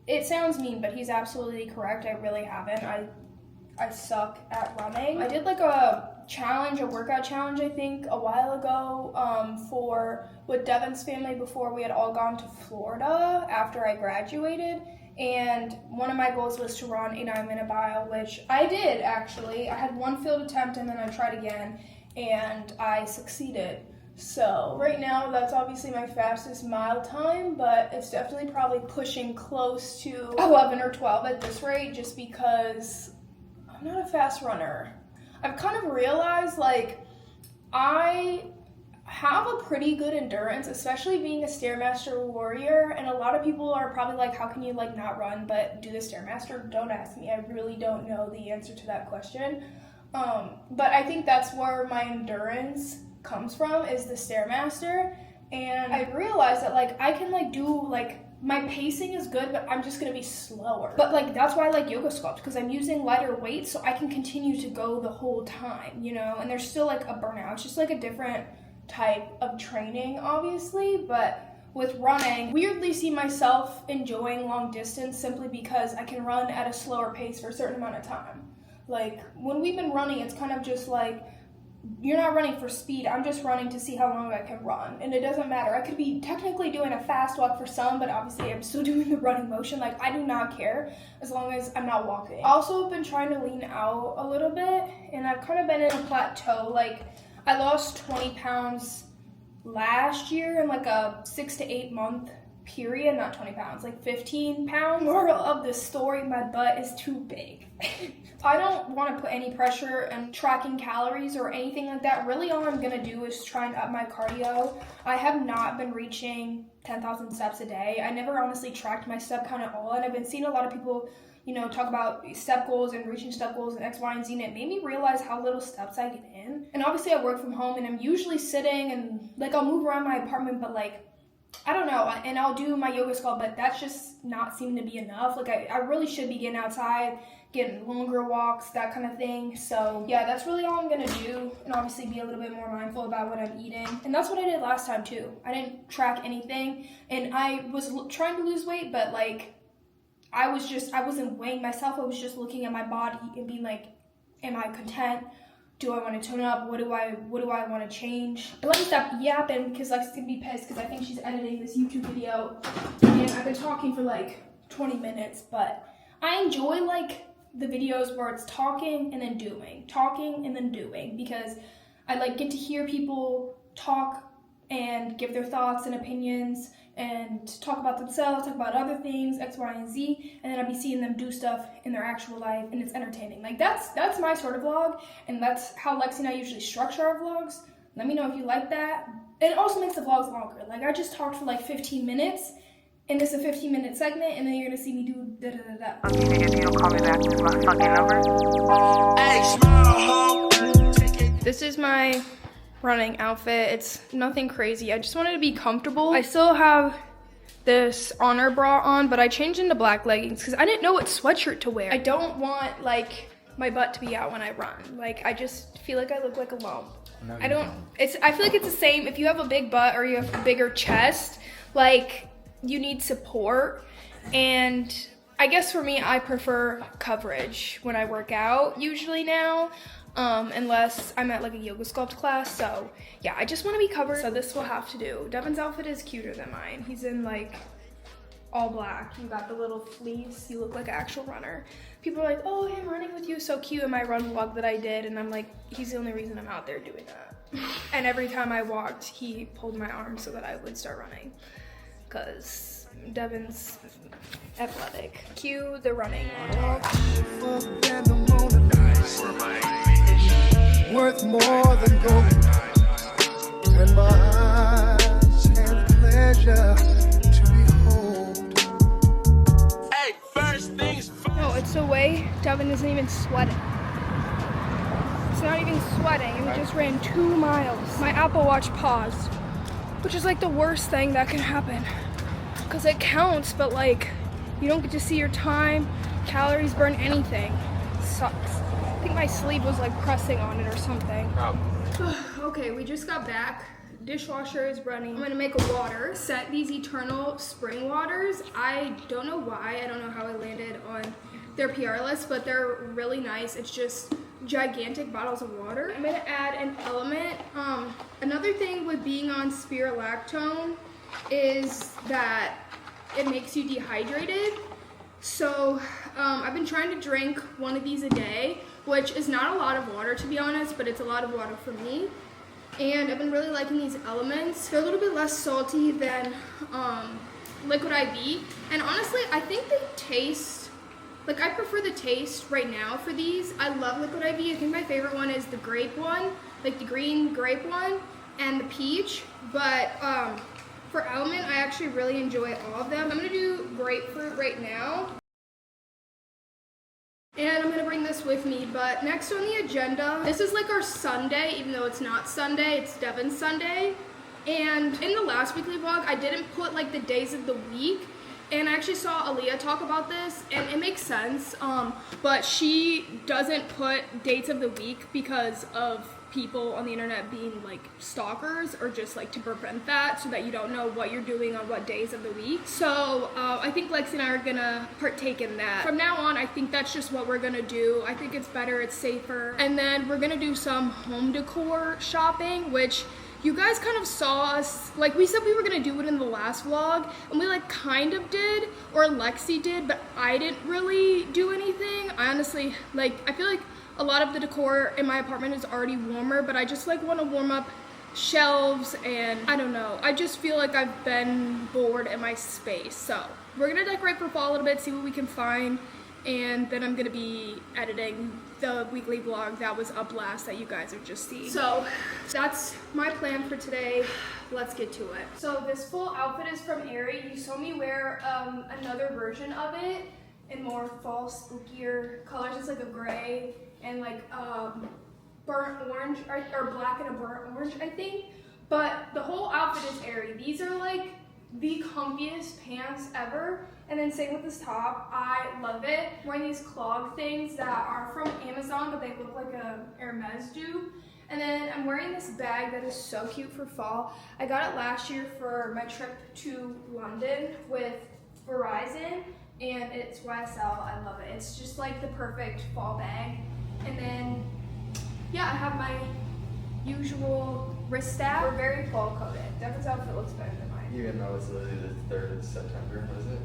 it sounds mean, but he's absolutely correct. I really haven't. I suck at running. I did like a workout challenge, I think, a while ago with Devin's family before we had all gone to Florida after I graduated. And one of my goals was to run a 9-minute mile, which I did actually. I had one failed attempt and then I tried again and I succeeded. So right now that's obviously my fastest mile time, but it's definitely probably pushing close to 11 or 12 at this rate just because I'm not a fast runner. I've kind of realized like I have a pretty good endurance, especially being a Stairmaster warrior, and a lot of people are probably like, how can you like not run but do the Stairmaster? Don't ask me, I really don't know the answer to that question. But I think that's where my endurance comes from, is the Stairmaster, and I realized that like I can like do like, my pacing is good, but I'm just gonna be slower. But like that's why I like yoga sculpt, because I'm using lighter weights so I can continue to go the whole time, you know, and there's still like a burnout. It's just like a different type of training, obviously. But with running, weirdly see myself enjoying long distance simply because I can run at a slower pace for a certain amount of time. Like when we've been running, it's kind of just like, you're not running for speed, I'm just running to see how long I can run, and it doesn't matter. I could be technically doing a fast walk for some, but obviously I'm still doing the running motion. Like I do not care as long as I'm not walking. I also have been trying to lean out a little bit, and I've kind of been in a plateau. Like I lost 20 pounds last year in like a 6 to 8 month period, not 20 pounds, like 15 pounds. Moral of the story, my butt is too big. I don't want to put any pressure on tracking calories or anything like that. Really all I'm gonna do is try and up my cardio. I have not been reaching 10,000 steps a day. I never honestly tracked my step count at all, and I've been seeing a lot of people, you know, talk about step goals and reaching step goals and X, Y, and Z, and it made me realize how little steps I get in. And obviously I work from home, and I'm usually sitting, and like I'll move around my apartment, but like I don't know, and I'll do my yoga sculpt, but that's just not seeming to be enough. Like I really should be getting outside, getting longer walks, that kind of thing. So yeah, that's really all I'm gonna do, and obviously be a little bit more mindful about what I'm eating. And that's what I did last time too. I didn't track anything, and I was trying to lose weight, but like I wasn't weighing myself. I was just looking at my body and being like, am I content? Do I want to tone up? What do I want to change? But let me stop yapping because Lexi's gonna be pissed because I think she's editing this YouTube video, and I've been talking for like 20 minutes. But I enjoy like the videos where it's talking and then doing, because I like get to hear people talk and give their thoughts and opinions and talk about themselves, talk about other things, X, Y, and Z, and then I'll be seeing them do stuff in their actual life, and it's entertaining. Like that's my sort of vlog, and that's how Lexie and I usually structure our vlogs. Let me know if you like that. And it also makes the vlogs longer. Like I just talked for like 15 minutes, and this is a 15-minute segment, and then you're gonna see me do da-da-da-da. Okay, nigga, if you don't call me back, this is my fucking number. Hey, smile, ho. This is my running outfit. It's nothing crazy. I just wanted to be comfortable. I still have this Honor bra on, but I changed into black leggings because I didn't know what sweatshirt to wear. I don't want like my butt to be out when I run. Like I just feel like I look like a lump. No, I feel like it's the same if you have a big butt or you have a bigger chest, like you need support. And I guess for me, I prefer coverage when I work out usually now. Unless I'm at like a yoga sculpt class. So yeah, I just want to be covered. So this will have to do. Devin's outfit is cuter than mine. He's in like all black. You got the little fleece. You look like an actual runner. People are like, oh, hey, I'm running with you. So cute in my run vlog that I did. And I'm like, he's the only reason I'm out there doing that. And every time I walked, he pulled my arm so that I would start running. Because Devin's athletic. Cue the running montage. Worth more than gold, and my eyes have pleasure to behold. Hey, first things first. No, it's the way Devin isn't even sweating. It's not even sweating, and we just ran 2 miles. My Apple Watch paused, which is like the worst thing that can happen. Because it counts, but like, you don't get to see your time, calories burn, anything. It sucks. I think my sleeve was like pressing on it or something. Okay, we just got back. Dishwasher is running. I'm gonna make a water. Set these Eternal spring waters. I don't know why. I don't know how I landed on their PR list, but they're really nice. It's just gigantic bottles of water. I'm gonna add an element. Another thing with being on spirulactone is that it makes you dehydrated. So I've been trying to drink one of these a day, which is not a lot of water to be honest, but it's a lot of water for me. And I've been really liking these elements. They're a little bit less salty than Liquid IV. And honestly, I think they taste, like I prefer the taste right now for these. I love Liquid IV. I think my favorite one is the grape one, like the green grape one and the peach. But for element, I actually really enjoy all of them. I'm gonna do grapefruit right now. And I'm gonna bring this with me, but next on the agenda, this is like our Sunday, even though it's not Sunday, it's Devin's Sunday. And in the last weekly vlog, I didn't put like the days of the week, and I actually saw Aaliyah talk about this, and it makes sense, but she doesn't put dates of the week because of people on the internet being like stalkers, or just like to prevent that so that you don't know what you're doing on what days of the week. So I think Lexie and I are gonna partake in that. From now on, I think that's just what we're gonna do. I think it's better, it's safer. And then we're gonna do some home decor shopping, which you guys kind of saw us, like we said we were gonna do it in the last vlog, and we like kind of did, or Lexie did, but I didn't really do anything. I honestly, like, I feel like a lot of the decor in my apartment is already warmer, but I just like want to warm up shelves, and I don't know. I just feel like I've been bored in my space. So we're gonna decorate for fall a little bit, see what we can find, and then I'm gonna be editing the weekly vlog that was up last that you guys have just seen. So that's my plan for today. Let's get to it. So this full outfit is from Aerie. You saw me wear another version of it in more fall, spookier colors. It's like a gray and like burnt orange, or black and a burnt orange, I think. But the whole outfit is Aerie. These are like the comfiest pants ever. And then same with this top, I love it. I'm wearing these clog things that are from Amazon, but they look like a Hermes dupe. And then I'm wearing this bag that is so cute for fall. I got it last year for my trip to London with Verizon, and it's YSL. I love it. It's just like the perfect fall bag. And then, yeah, I have my usual wrist strap. We're very fall coded. Devin's outfit looks better than mine. Even though it's literally the 3rd of September, what is it?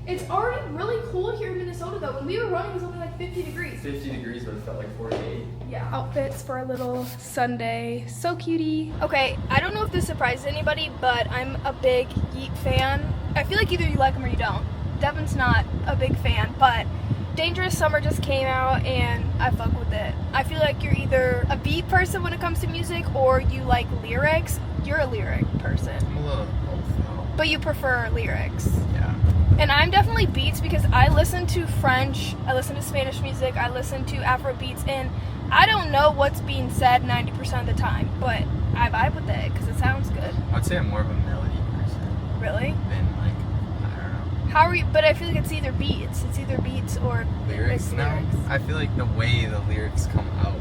It's already really cool here in Minnesota though. When we were running, it was only like 50 degrees. 50 degrees, but it felt like 48. Yeah. Outfits for a little Sunday. So cutie. Okay, I don't know if this surprises anybody, but I'm a big Yeet fan. I feel like either you like them or you don't. Devin's not a big fan, but Dangerous Summer just came out and I fuck with it. I feel like you're either a beat person when it comes to music or you like lyrics. You're a lyric person. I'm a little both now. But you prefer lyrics. Yeah. And I'm definitely beats because I listen to French, I listen to Spanish music, I listen to Afro beats, and I don't know what's being said 90% of the time, but I vibe with it because it sounds good. I'd say I'm more of a melody person Really? than like, I don't know. How are you? But I feel like it's either beats. It's either beats or Lyrics it's now? lyrics. I feel like the way the lyrics come out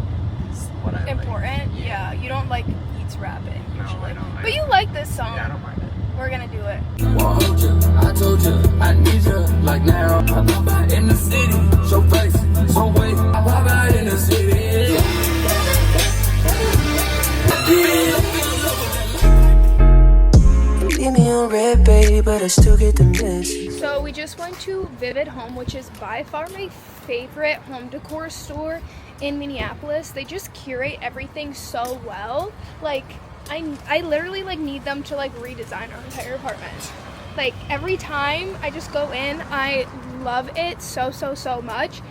is what I Important? like. Yeah. You don't like beats rapping No, usually. I don't. But you like this song. Yeah, I don't mind it. We're gonna do it. I told you, I need you, like now. I pop out in the city, show face, so wait. I pop out in the city. Leave me on red, baby, but I still get the message. So we just went to Vivid Home, which is by far my favorite home decor store in Minneapolis. They just curate everything so well. Like, I literally like need them to like redesign our entire apartment. Like every time I just go in, I love it so much.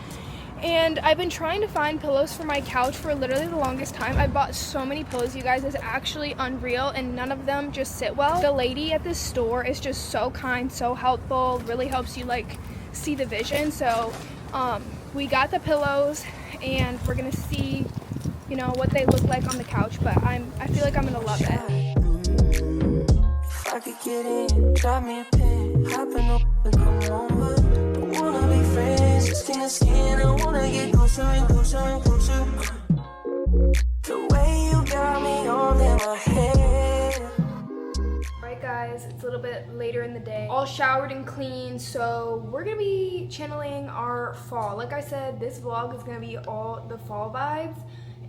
And I've been trying to find pillows for my couch for literally the longest time. I bought so many pillows, you guys, it's actually unreal, and none of them just sit well. The lady at this store is just so kind, so helpful, really helps you like see the vision. So we got the pillows and we're gonna see, you know, what they look like on the couch, but I feel like I'm gonna love it. If I could get in, drop me a pin, hopping up and come over. Don't wanna be friends, skin to skin. I wanna get closer and closer and closer. The way you got me all in my head. Alright guys, it's a little bit later in the day. All showered and clean, so we're gonna be channeling our fall. Like I said, this vlog is gonna be all the fall vibes,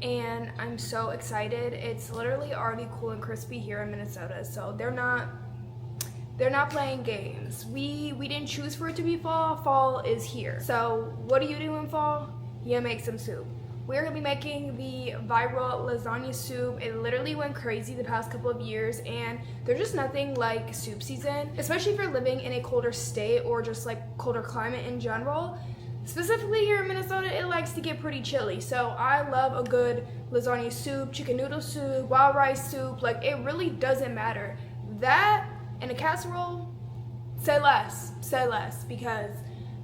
and I'm so excited. It's literally already cool and crispy here in Minnesota, so they're not playing games. We didn't choose for it to be fall. Fall is here. So what do you do in fall? You make some soup. We're gonna be making the viral lasagna soup. It literally went crazy the past couple of years, and there's just nothing like soup season, especially if you're living in a colder state or just like colder climate in general. Specifically here in Minnesota, it likes to get pretty chilly. So I love a good lasagna soup, chicken noodle soup, wild rice soup. Like, it really doesn't matter. That and a casserole, say less, because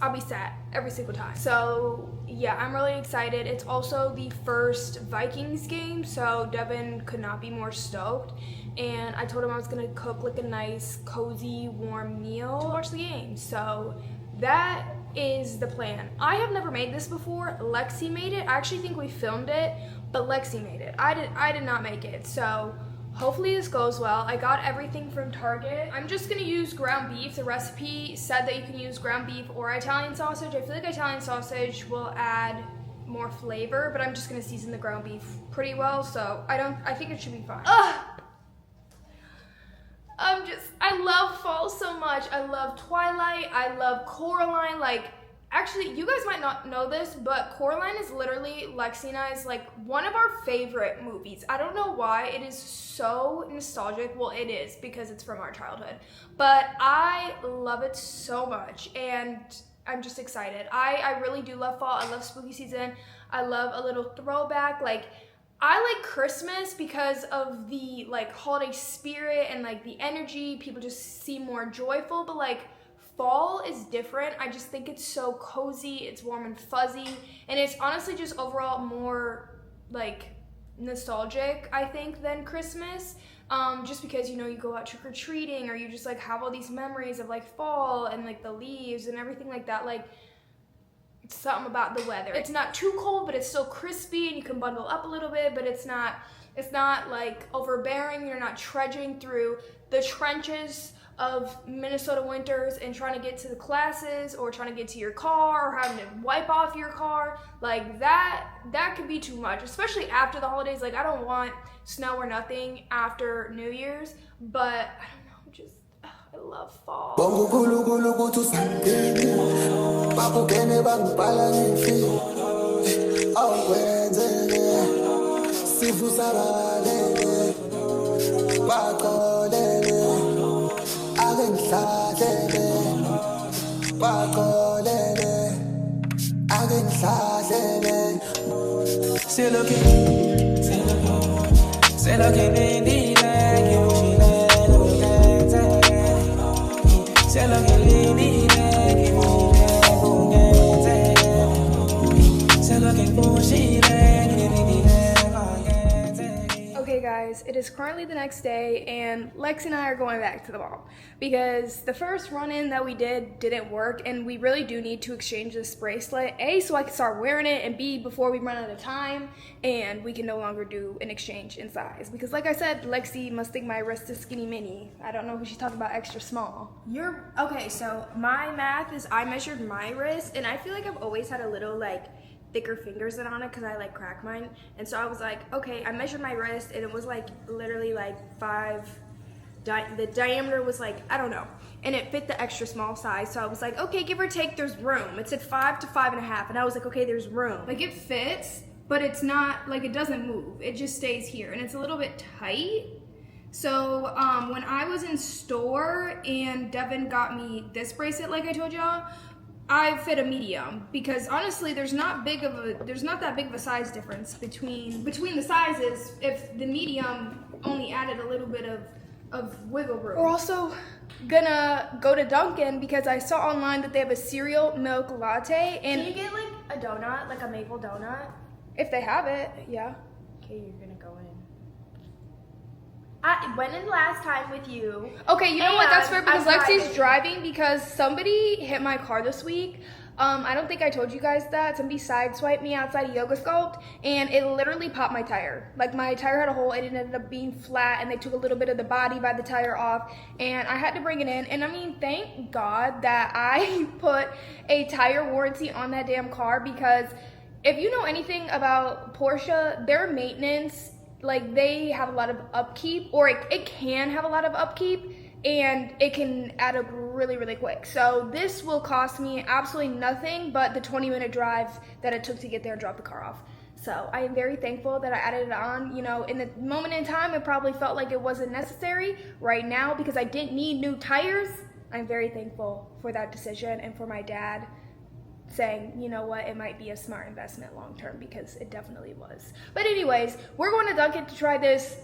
I'll be sad every single time. So yeah, I'm really excited. It's also the first Vikings game, so Devin could not be more stoked. And I told him I was gonna cook like a nice, cozy, warm meal to watch the game. So that is the plan. I have never made this before. Lexie made it. I actually think we filmed it, but Lexie made it. I did not make it. So hopefully this goes well. I got everything from Target. I'm just gonna use ground beef. The recipe said that you can use ground beef or Italian sausage. I feel like Italian sausage will add more flavor, but I'm just gonna season the ground beef pretty well, so I think it should be fine. I love fall so much. I love Twilight, I love Coraline. Like, actually, you guys might not know this, but Coraline is literally Lexie and I's like one of our favorite movies. I don't know why. It is so nostalgic. Well, it is because it's from our childhood, but I love it so much, and I'm just excited. I really do love fall. I love spooky season. I love a little throwback. Like, I like Christmas because of the like holiday spirit and like the energy. People just seem more joyful, but like fall is different. I just think it's so cozy, it's warm and fuzzy, and it's honestly just overall more like nostalgic, I think, than Christmas. Just because, you know, you go out trick-or-treating, or you just like have all these memories of like fall and like the leaves and everything like that. Like, it's something about the weather. It's not too cold, but it's still crispy, and you can bundle up a little bit, but it's not like overbearing. You're not trudging through the trenches of Minnesota winters and trying to get to the classes, or trying to get to your car, or having to wipe off your car. Like, that could be too much, especially after the holidays. Like, I don't want snow or nothing after New Year's, but I don't know, just I love fall. Okay guys, guys, it is currently the next day and Lexie and I are going back to the mall because the first run-in that we didn't work, and we really do need to exchange this bracelet, A, so I can start wearing it, and B, before we run out of time and we can no longer do an exchange in size, because like I said, Lexie must think my wrist is skinny mini. I don't know who she's talking about extra small. Okay, so my math is I measured my wrist and I feel like I've always had a little like thicker fingers than on it because I like crack mine, and so I was like, okay, I measured my wrist and it was like literally like the diameter was like, I don't know, and it fit the extra small size, so I was like, okay, give or take, there's room. It said 5 to 5.5 and I was like, okay, there's room. Like it fits, but it's not like, it doesn't move, it just stays here and it's a little bit tight. So when I was in store and Devin got me this bracelet like I told y'all, I fit a medium because honestly there's not that big of a size difference between the sizes if the medium only added a little bit of wiggle room. We're also gonna go to Dunkin' because I saw online that they have a cereal milk latte, and Can you get like a donut, like a maple donut? if they have it, yeah. Okay, you're gonna go in. I went in last time with you. Okay, you know what? That's fair And because I'm Lexie's driving because somebody hit my car this week. I don't think I told you guys that. Somebody sideswiped me outside of Yoga Sculpt and it literally popped my tire. Like my tire had a hole and it ended up being flat and they took a little bit of the body by the tire off and I had to bring it in. And I mean, thank God that I put a tire warranty on that damn car, because if you know anything about Porsche, their maintenance, like they have a lot of upkeep, or it can have a lot of upkeep, and it can add up really, really quick. So this will cost me absolutely nothing but the 20-minute drive that it took to get there and drop the car off. So I am very thankful that I added it on. You know, in the moment in time, it probably felt like it wasn't necessary. Right now, because I didn't need new tires, I'm very thankful for that decision and for my dad saying, you know what, it might be a smart investment long term, because it definitely was. But anyways, we're going to Dunkin' to try this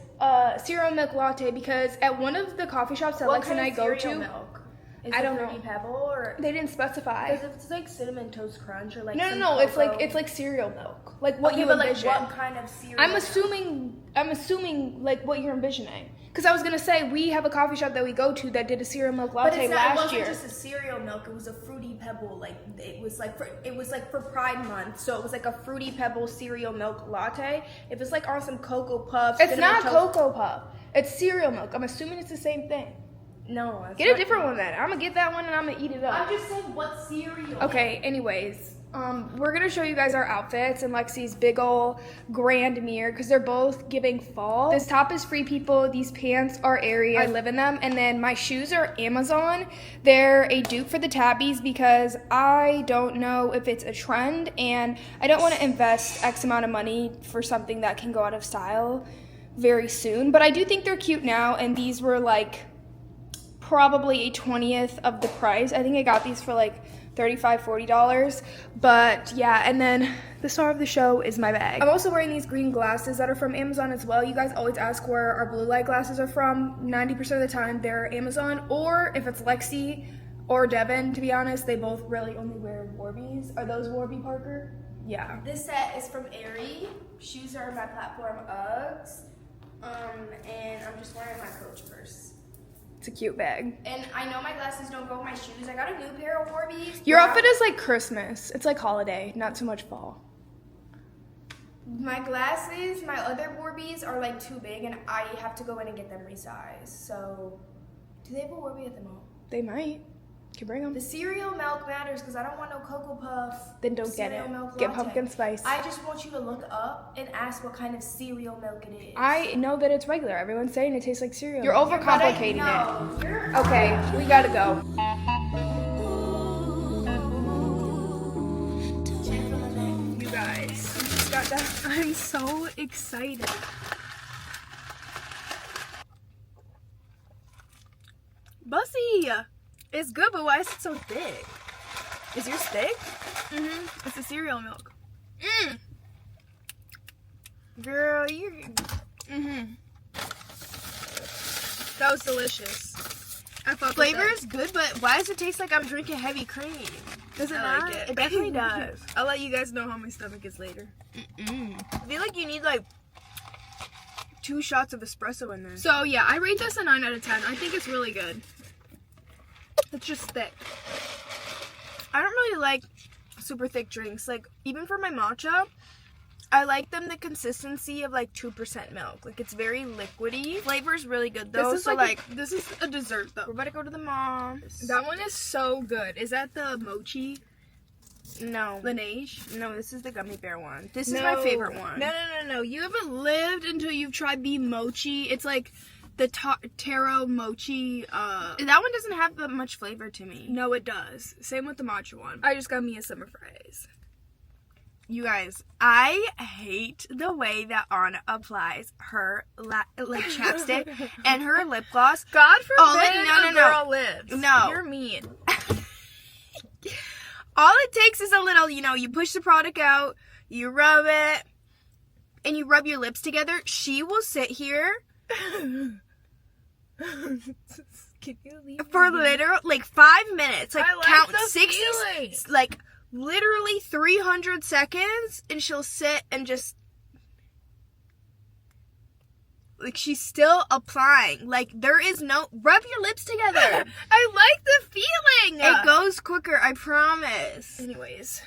cereal milk latte, because at one of the coffee shops that Lex and I go to, milk? Is I it don't Fruity know. Pebble or? They didn't specify. Because if it's like Cinnamon Toast Crunch or like No, it's like cereal milk, like what okay, you but like envision. what kind of cereal? I'm assuming like what you're envisioning, because I was gonna say we have a coffee shop that we go to that did a cereal milk But latte it last wasn't year. just a cereal milk. It was a Fruity Pebble. Like it was like for Pride Month, so it was like a Fruity Pebble cereal milk latte. If it's like on some Cocoa Puffs, It's Cinnamon not Toast- Cocoa Puff. It's cereal milk. I'm assuming it's the same thing. No, it's Get a not. different one then. I'm gonna get that one and I'm gonna eat it up. I'm just saying what cereal. Okay, anyways, we're gonna show you guys our outfits and Lexie's big ol' grand mirror, because they're both giving fall. This top is Free People, these pants are Aerie, I live in them, and then my shoes are Amazon. They're a dupe for the tabbies because I don't know if it's a trend and I don't want to invest X amount of money for something that can go out of style very soon, but I do think they're cute now, and these were like probably a 20th of the price. I think I got these for like $35-40, but yeah. And then the star of the show is my bag. I'm also wearing these green glasses that are from Amazon as well. You guys always ask where our blue light glasses are from. 90% of the time they're Amazon, or if it's Lexie or Devin, to be honest, they both really only wear Warbies. Are those Warby, Parker? Yeah. This set is from Aerie. Shoes are my platform Uggs. And I'm just wearing my Coach purse. It's a cute bag. And I know my glasses don't go with my shoes. I got a new pair of Warbies. Your outfit is like Christmas. It's like holiday, not so much fall. My glasses, my other Warbies are like too big, and I have to go in and get them resized. So, do they have a Warby at the mall? They might. You can bring them. The cereal milk matters because I don't want no Cocoa Puff. Then don't get cereal it. milk Get latte. pumpkin spice. I just want you to look up and ask what kind of cereal milk it is. I know that it's regular. Everyone's saying it tastes like cereal. You're overcomplicating it. You're Okay, we gotta go. You guys, we just got that. I'm so excited. Bussy! It's good, but why is it so thick? Is yours thick? Mm-hmm. It's the cereal milk. Mmm. Girl, you're... Mm-hmm. That was delicious. I fuck Flavor with is good, but why does it taste like I'm drinking heavy cream? Does it I not? like it. It definitely does. I'll let you guys know how my stomach is later. I feel like you need like 2 shots of espresso in there. So yeah, I rate this a 9 out of 10. I think it's really good. It's just thick. I don't really like super thick drinks. Like, even for my matcha, I like them the consistency of like 2% milk. Like, it's very liquidy. Flavor's really good though. This is so this is a dessert though. we're about to go to the mall. That one is so good. Is that the mochi No. Laneige? No, this is the gummy bear one. This is my favorite one. No. You haven't lived until you've tried the mochi. It's like the taro mochi. That one doesn't have that much flavor to me. No, it does. Same with the matcha one. I just got me a summer fries. You guys, I hate the way that Anna applies her chapstick and her lip gloss. God forbid no. girl lives. No. You're mean. All it takes is a little, you push the product out, you rub it, and you rub your lips together. She will sit here for literally 5 minutes. Like, I like count the 60, feeling. like literally 300 seconds, and she'll sit and just, like, she's still applying. Like, there is no, rub your lips together. I like the feeling. It goes quicker, I promise. Anyways.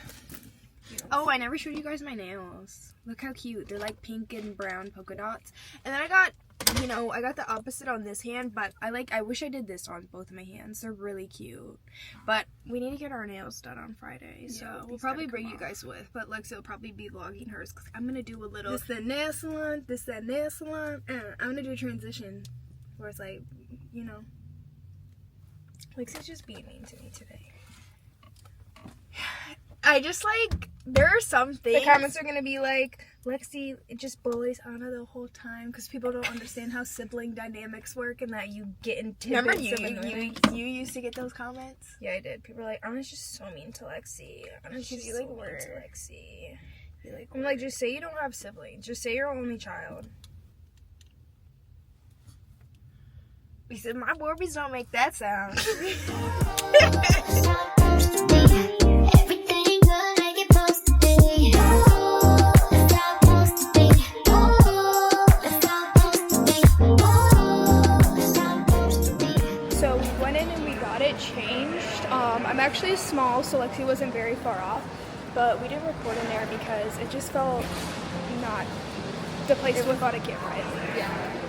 Oh, I never showed you guys my nails. Look how cute. They're like pink and brown polka dots. And then I got, I got the opposite on this hand, but I wish I did this on both of my hands. They're really cute. But we need to get our nails done on Friday, so we'll probably bring you guys with, but Lexie will probably be vlogging hers, because I'm going to do a little this, that nail salon, I'm going to do a transition where it's like, Lexie's just being mean to me today. I just there are some things. The comments are going to be like, Lexie just bullies Anna the whole time because people don't understand how sibling dynamics work and that you get in Remember tidbits you used to get those comments? Yeah, I did. People are like, Anna's just so mean to Lexie. Anna's just so mean to Lexie. I'm like, just say you don't have siblings. Just say you're an only child. He said, my Barbies don't make that sound. So we went in and we got it changed. I'm actually small, so Lexie wasn't very far off, but we didn't record in there because it just felt not the place we thought it get right. Yeah.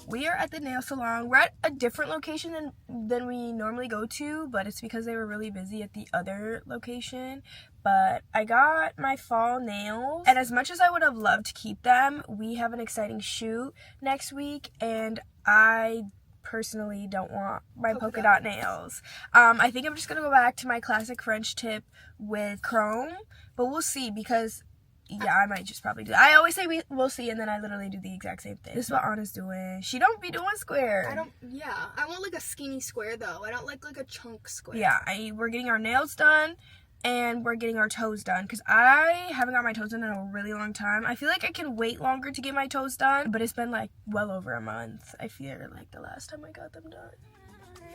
We are at the nail salon. We're at a different location than we normally go to, but it's because they were really busy at the other location. But I got my fall nails, and as much as I would have loved to keep them, we have an exciting shoot next week, and I personally don't want my polka dot nails. I think I'm just gonna go back to my classic French tip with chrome, but we'll see, because yeah, I might just probably do that. I always say we'll see, and then I literally do the exact same thing. This is what Anna's doing. She don't be doing square. I want like a skinny square though. I don't like a chunk square. Yeah, we're getting our nails done, and we're getting our toes done, because I haven't got my toes done in a really long time. I feel like I can wait longer to get my toes done, but it's been like well over a month, I feel like, the last time I got them done.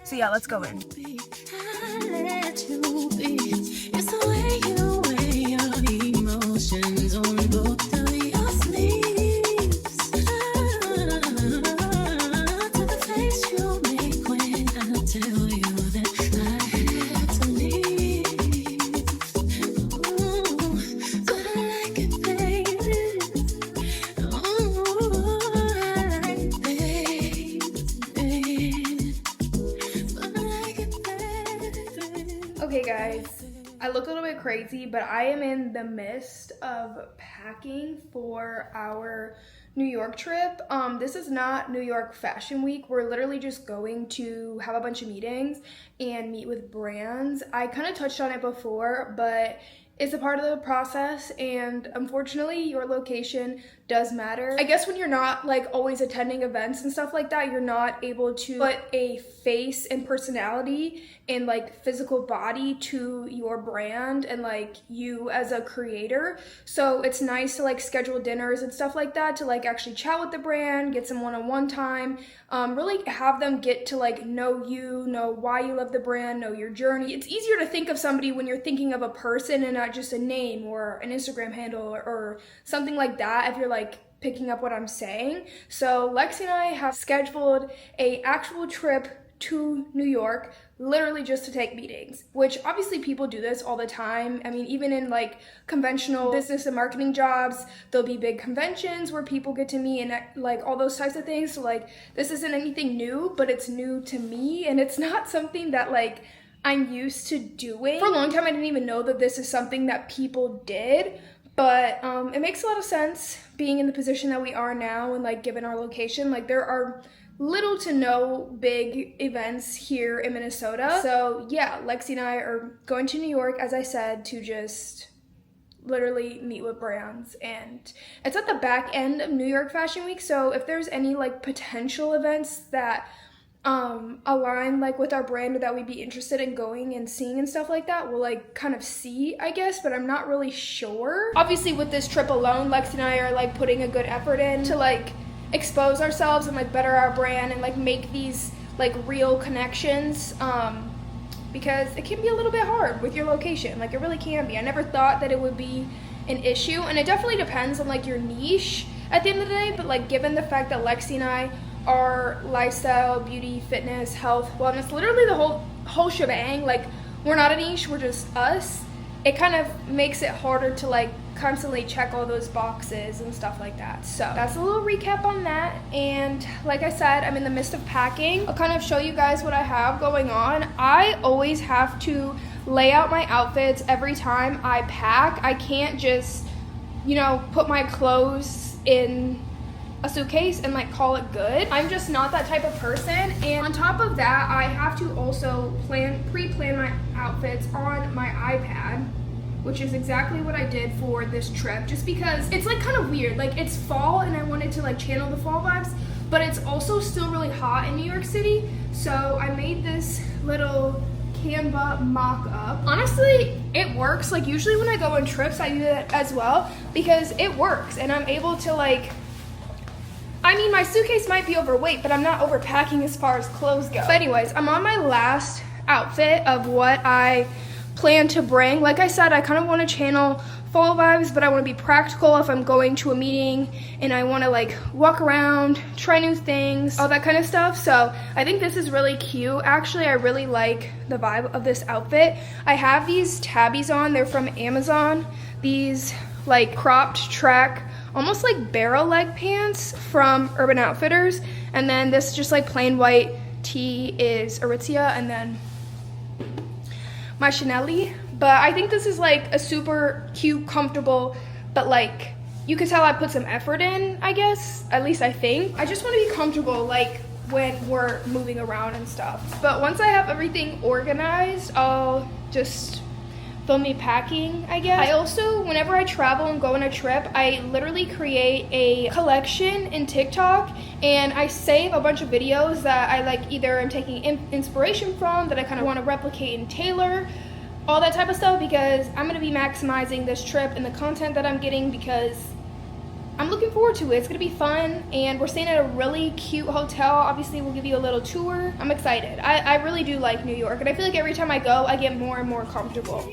So yeah, let's go in. It's the way you weigh your emotions on both of your sleeves. To the face you make when I tell you that I had to leave. Ooh, but I like it, baby. Ooh, I like it, baby. But I like it, baby. Okay guys, I look a little bit crazy, but I am in the midst of packing for our New York trip. This is not New York Fashion Week. We're literally just going to have a bunch of meetings and meet with brands. I kind of touched on it before, but it's a part of the process, and unfortunately your location does matter. I guess when you're not like always attending events and stuff like that, you're not able to put a face and personality and like physical body to your brand and like you as a creator. So it's nice to like schedule dinners and stuff like that to like actually chat with the brand, get some one-on-one time, really have them get to like know you, know why you love the brand, know your journey. It's easier to think of somebody when you're thinking of a person and not just a name or an Instagram handle or something like that, if you're like picking up what I'm saying. So Lexie and I have scheduled a actual trip to New York, literally just to take meetings, which obviously people do this all the time. I mean, even in like conventional business and marketing jobs, there'll be big conventions where people get to meet and like all those types of things. So like this isn't anything new, but it's new to me, and it's not something that like I'm used to doing. For a long time, I didn't even know that this is something that people did. But it makes a lot of sense being in the position that we are now and like given our location. Like there are little to no big events here in Minnesota. So yeah, Lexie and I are going to New York, as I said, to just literally meet with brands. And it's at the back end of New York Fashion Week. So if there's any like potential events that align like with our brand or that we'd be interested in going and seeing and stuff like that, we'll like kind of see, I guess, but I'm not really sure. Obviously with this trip alone, Lexie and I are like putting a good effort in to like expose ourselves and like better our brand and like make these like real connections, because it can be a little bit hard with your location. Like it really can be. I never thought that it would be an issue, and it definitely depends on like your niche at the end of the day, but like given the fact that Lexie and I are lifestyle, beauty, fitness, health, wellness, literally the whole shebang, like we're not a niche, we're just us, it kind of makes it harder to like constantly check all those boxes and stuff like that. So that's a little recap on that. And like I said, I'm in the midst of packing. I'll kind of show you guys what I have going on. I always have to lay out my outfits every time I pack. I can't just, you know, put my clothes in a suitcase and like call it good. I'm just not that type of person. And on top of that, I have to also pre-plan my outfits on my iPad, which is exactly what I did for this trip, just because it's like kind of weird. Like it's fall and I wanted to like channel the fall vibes, but it's also still really hot in New York City. So I made this little Canva mock-up. Honestly, it works. Like usually when I go on trips, I do that as well because it works and I'm able to like, I mean, my suitcase might be overweight, but I'm not overpacking as far as clothes go. But anyways, I'm on my last outfit of what I plan to bring. Like I said, I kind of want to channel fall vibes, but I want to be practical if I'm going to a meeting and I want to like walk around, try new things, all that kind of stuff. So I think this is really cute. Actually, I really like the vibe of this outfit. I have these tabbies on. They're from Amazon. These like cropped track, almost like barrel leg pants from Urban Outfitters. And then this just like plain white tee is Aritzia, and then my Chanel-y. But I think this is like a super cute, comfortable, but like you can tell I put some effort in, I guess, at least I think. I just want to be comfortable like when we're moving around and stuff. But once I have everything organized, I'll just film me packing, I guess. I also, whenever I travel and go on a trip, I literally create a collection in TikTok and I save a bunch of videos that I like either am taking inspiration from, that I kind of want to replicate and tailor, all that type of stuff, because I'm going to be maximizing this trip and the content that I'm getting because I'm looking forward to it. It's going to be fun and we're staying at a really cute hotel. Obviously, we'll give you a little tour. I'm excited. I really do like New York, and I feel like every time I go, I get more and more comfortable.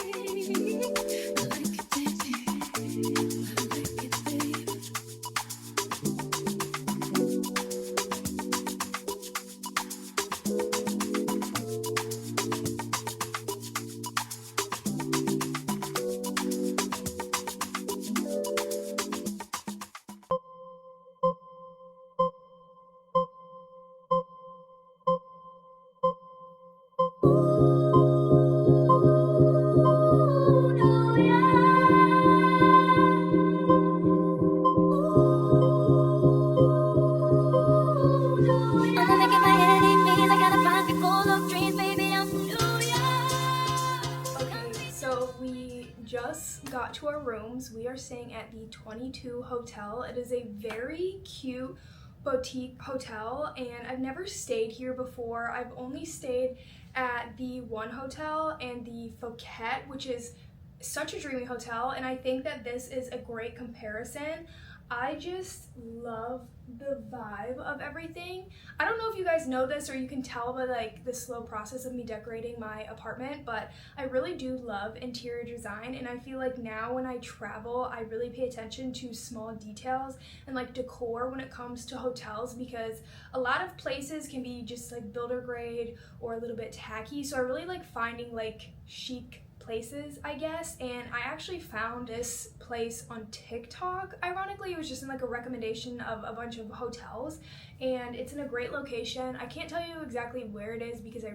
just got to our rooms. We are staying at the 22 Hotel. It is a very cute boutique hotel, and I've never stayed here before. I've only stayed at the 1 Hotel and the Phuket, which is such a dreamy hotel, and I think that this is a great comparison. I just love the vibe of everything. I don't know if you guys know this or you can tell by like the slow process of me decorating my apartment, but I really do love interior design, and I feel like now when I travel I really pay attention to small details and like decor when it comes to hotels, because a lot of places can be just like builder grade or a little bit tacky, so I really like finding like chic places, I guess. And I actually found this place on TikTok. Ironically, it was just in like a recommendation of a bunch of hotels, and it's in a great location. I can't tell you exactly where it is because I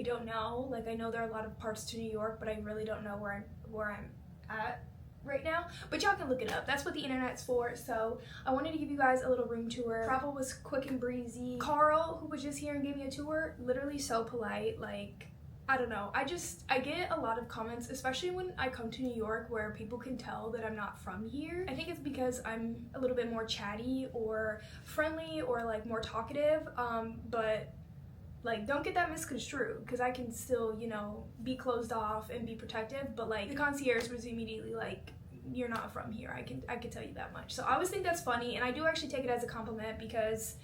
don't know. Like, I know there are a lot of parts to New York, but I really don't know where I'm at right now, but y'all can look it up. That's what the internet's for. So I wanted to give you guys a little room tour. Travel was quick and breezy. Carl, who was just here and gave me a tour, literally so polite. Like, I don't know, I get a lot of comments, especially when I come to New York, where people can tell that I'm not from here. I think it's because I'm a little bit more chatty or friendly or like more talkative, but like, don't get that misconstrued, because I can still, you know, be closed off and be protective, but like the concierge was immediately like, you're not from here. I can tell you that much. So I always think that's funny, and I do actually take it as a compliment, because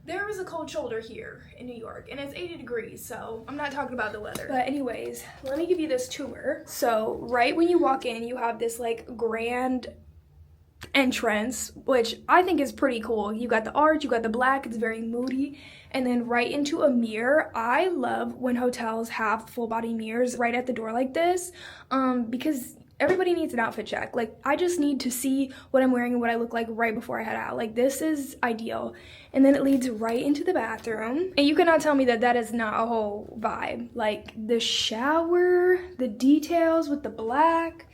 there is a cold shoulder here in New York, and it's 80 degrees, so I'm not talking about the weather. But anyways, let me give you this tour. So right when you walk in, you have this like grand entrance, which I think is pretty cool. You got the arch, you got the black, it's very moody, and then right into a mirror. I love when hotels have full body mirrors right at the door like this, because everybody needs an outfit check. Like, I just need to see what I'm wearing and what I look like right before I head out. Like, this is ideal. And then it leads right into the bathroom. And you cannot tell me that that is not a whole vibe. Like, the shower, the details with the black,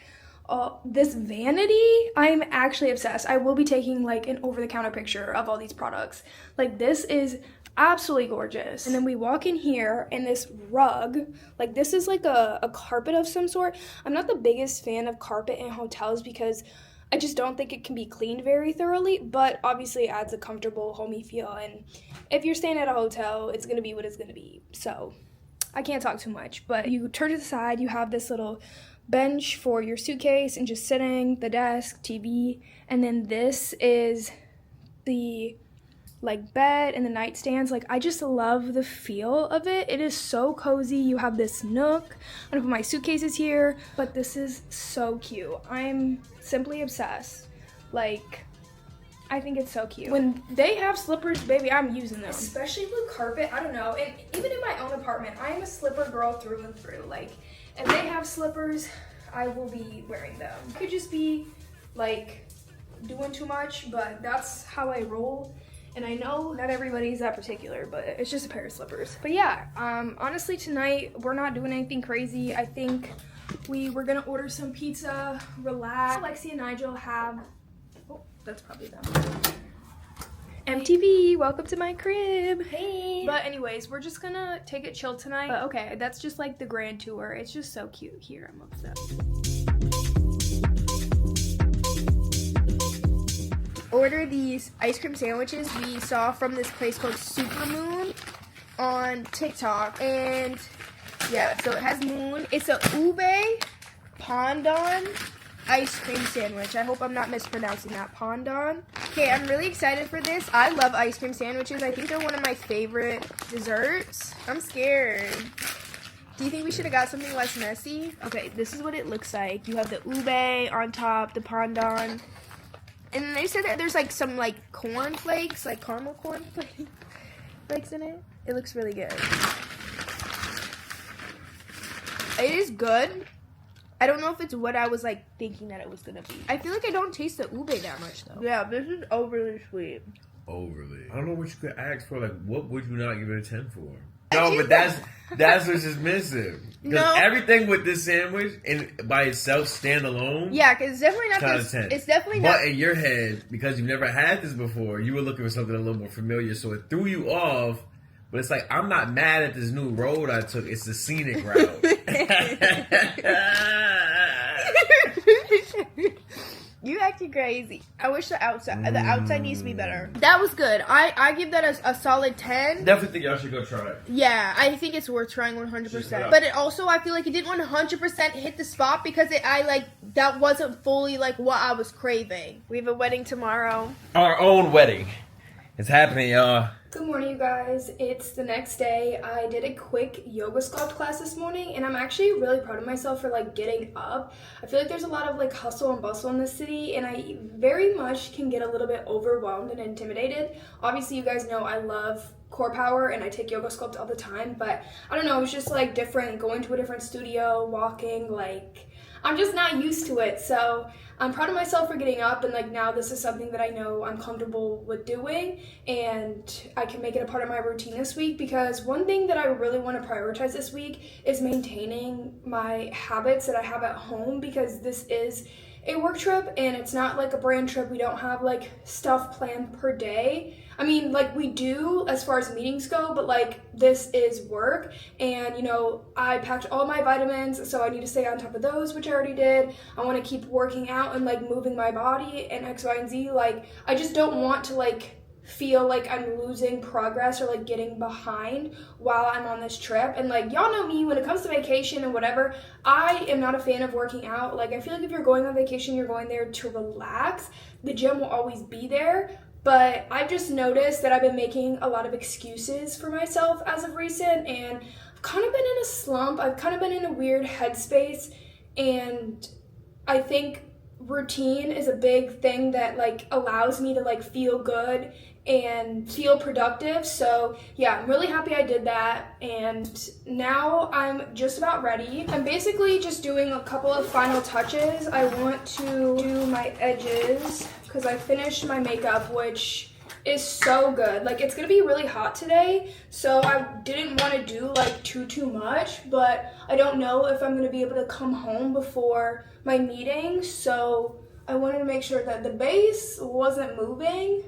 this vanity, I'm actually obsessed. I will be taking like an over-the-counter picture of all these products. Like, this is absolutely gorgeous. And then we walk in here, and this rug, like, this is like a carpet of some sort. I'm not the biggest fan of carpet in hotels because I just don't think it can be cleaned very thoroughly, but obviously it adds a comfortable, homey feel, and if you're staying at a hotel, it's gonna be what it's gonna be. So I can't talk too much, but you turn to the side, you have this little bench for your suitcase and just sitting, the desk, TV, and then this is the like bed and the nightstands. Like, I just love the feel of it. It is so cozy. You have this nook. I'm gonna put my suitcases here, but this is so cute. I'm simply obsessed. Like, I think it's so cute. When they have slippers, baby, I'm using them. Especially with carpet, I don't know. And even in my own apartment, I am a slipper girl through and through. Like, if they have slippers, I will be wearing them. I could just be like doing too much, but that's how I roll. And I know not everybody's that particular, but it's just a pair of slippers. But yeah, honestly tonight, we're not doing anything crazy. I think we're gonna order some pizza, relax. Lexie and Nigel have, oh, that's probably them. MTV, welcome to my crib. Hey. But anyways, we're just gonna take it chill tonight. But okay, that's just like the grand tour. It's just so cute here, I'm obsessed. Order these ice cream sandwiches we saw from this place called Supermoon on TikTok, and yeah, so it has moon. It's a ube pandan ice cream sandwich. I hope I'm not mispronouncing that. Pandan. Okay, I'm really excited for this. I love ice cream sandwiches. I think they're one of my favorite desserts. I'm scared. Do you think we should have got something less messy? Okay, this is what it looks like. You have the ube on top, the pandan. And they said that there's like some like corn flakes, like caramel corn flakes in it. It looks really good. It is good. I don't know if it's what I was like thinking that it was gonna be. I feel like I don't taste the ube that much though. Yeah, this is overly sweet. Overly. I don't know what you could ask for. Like, what would you not give it a 10 for? No, but that's what's just missing. Because everything with this sandwich and by itself, standalone. Yeah, because it's definitely not this. It's definitely not. But in your head, because you've never had this before, you were looking for something a little more familiar, so it threw you off. But it's like, I'm not mad at this new road I took. It's the scenic route. You acting crazy. I wish the outside needs to be better. That was good. I give that a solid 10. Definitely think y'all should go try it. Yeah, I think it's worth trying 100%. But it also, I feel like it didn't 100% hit the spot because that wasn't fully like what I was craving. We have a wedding tomorrow. Our own wedding. It's happening, y'all. Good morning, you guys. It's the next day. I did a quick yoga sculpt class this morning, and I'm actually really proud of myself for like getting up. I feel like there's a lot of like hustle and bustle in this city, and I very much can get a little bit overwhelmed and intimidated. Obviously, you guys know I love core power and I take yoga sculpt all the time, but I don't know, it's just like different going to a different studio, walking, like I'm just not used to it. So I'm proud of myself for getting up, and like now this is something that I know I'm comfortable with doing, and I can make it a part of my routine this week, because one thing that I really want to prioritize this week is maintaining my habits that I have at home, because this is a work trip and it's not like a brand trip. We don't have like stuff planned per day. I mean, like we do as far as meetings go, but like this is work, and you know, I packed all my vitamins, so I need to stay on top of those, which I already did. I want to keep working out and like moving my body and X, Y, and Z. Like I just don't want to like feel like I'm losing progress or like getting behind while I'm on this trip. And like y'all know me, when it comes to vacation and whatever, I am not a fan of working out. Like I feel like if you're going on vacation, you're going there to relax. The gym will always be there. But I've just noticed that I've been making a lot of excuses for myself as of recent, and I've kind of been in a slump. I've kind of been in a weird headspace, and I think routine is a big thing that like allows me to like feel good and feel productive. So yeah, I'm really happy I did that, and now I'm just about ready. I'm basically just doing a couple of final touches. I want to do my edges because I finished my makeup, which is so good. Like it's gonna be really hot today, so I didn't want to do like too much, but I don't know if I'm gonna be able to come home before my meeting, so I wanted to make sure that the base wasn't moving.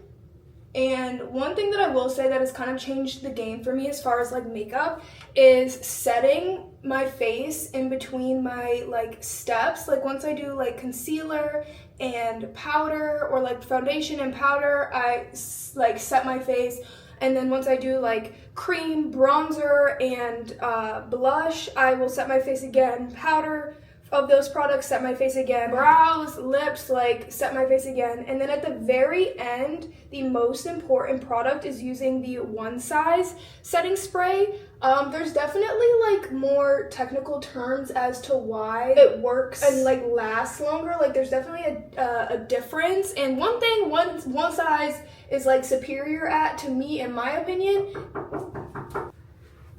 And one thing that I will say that has kind of changed the game for me as far as like makeup is setting my face in between my like steps. Like once I do like concealer and powder, or like foundation and powder, I like set my face. And then once I do like cream, bronzer, and blush, I will set my face again. Powder of those products, set my face again. Brows, lips, like set my face again. And then at the very end, the most important product is using the One Size setting spray. There's definitely like more technical terms as to why it works and like lasts longer. Like there's definitely a difference. And one thing One Size is like superior at, to me, in my opinion.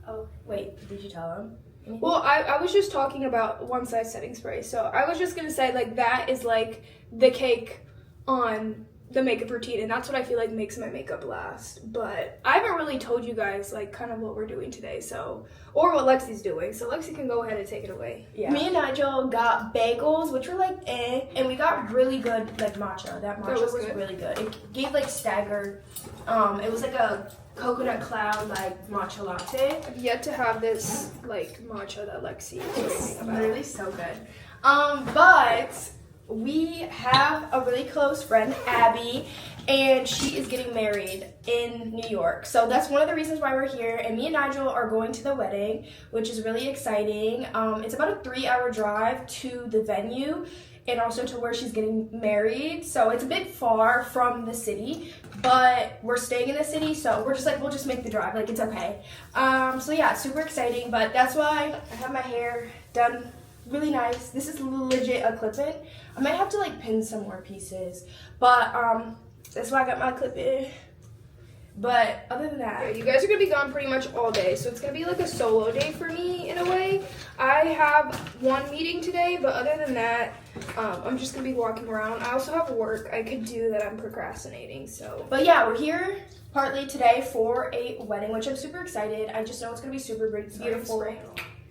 Oh, wait, did you tell him? Well, I was just talking about One Size setting spray, so I was just gonna say like that is like the cake on the makeup routine, and that's what I feel like makes my makeup last. But I haven't really told you guys like kind of what we're doing today, so, or what Lexie's doing, so Lexie can go ahead and take it away. Yeah. Me and Nigel got bagels, which were like and we got really good like matcha. That matcha was really good. It gave like staggered. It was like a coconut cloud like matcha latte. I've yet to have this like matcha that Lexie is raving about. Literally so good. But we have a really close friend, Abby, and she is getting married in New York. So that's one of the reasons why we're here. And me and Nigel are going to the wedding, which is really exciting. It's about a 3-hour drive to the venue and also to where she's getting married. So it's a bit far from the city, but we're staying in the city, so we're just like, we'll just make the drive, like it's okay. So yeah, super exciting, but that's why I have my hair done really nice. This is legit a clip-in. I might have to like pin some more pieces, but that's why I got my clip-in. But other than that, yeah, you guys are gonna be gone pretty much all day, so it's gonna be like a solo day for me in a way. I have one meeting today, but other than that, I'm just gonna be walking around. I also have work I could do that I'm procrastinating, so. But yeah, we're here partly today for a wedding, which I'm super excited. I just know it's gonna be super beautiful.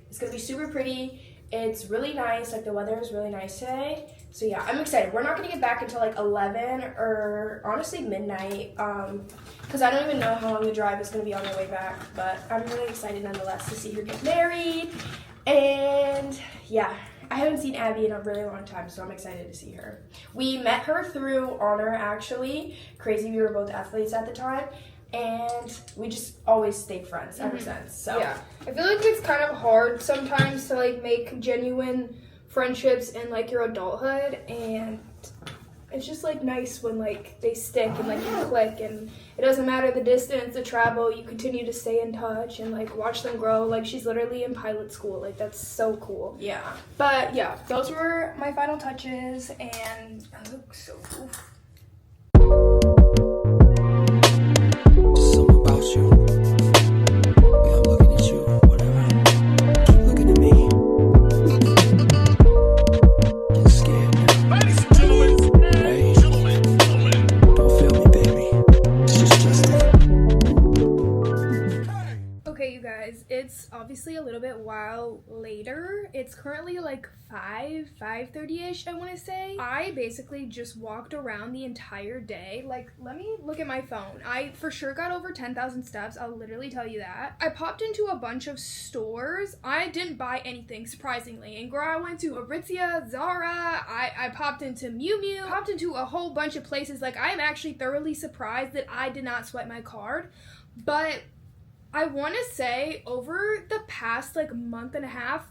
It's gonna be super pretty. It's really nice, like the weather is really nice today. So yeah, I'm excited. We're not gonna get back until like 11 or honestly midnight, because I don't even know how long the drive is gonna be on the way back, but I'm really excited nonetheless to see her get married. And yeah, I haven't seen Abby in a really long time, so I'm excited to see her. We met her through Honor, actually. Crazy, we were both athletes at the time, and we just always stayed friends ever since. So yeah, I feel like it's kind of hard sometimes to like make genuine friendships in like your adulthood, and it's just like nice when like they stick and like you click, and it doesn't matter the distance, the travel, you continue to stay in touch and like watch them grow. Like she's literally in pilot school, like that's so cool. yeah. But yeah, those were my final touches, and I look so cool. Something about you. Yeah, I'm looking at you. Whatever. Keep looking at me. Get scared now. Hey. Don't feel me, baby. It's just Justin. Okay, you guys, it's obviously a little bit while later. It's currently like 5:30ish, I want to say. I basically just walked around the entire day. Like, let me look at my phone. I for sure got over 10,000 steps. I'll literally tell you that. I popped into a bunch of stores. I didn't buy anything, surprisingly. And girl, I went to Aritzia, Zara. I popped into Miu Miu. Popped into a whole bunch of places. Like, I am actually thoroughly surprised that I did not swipe my card. But I want to say over the past like month and a half,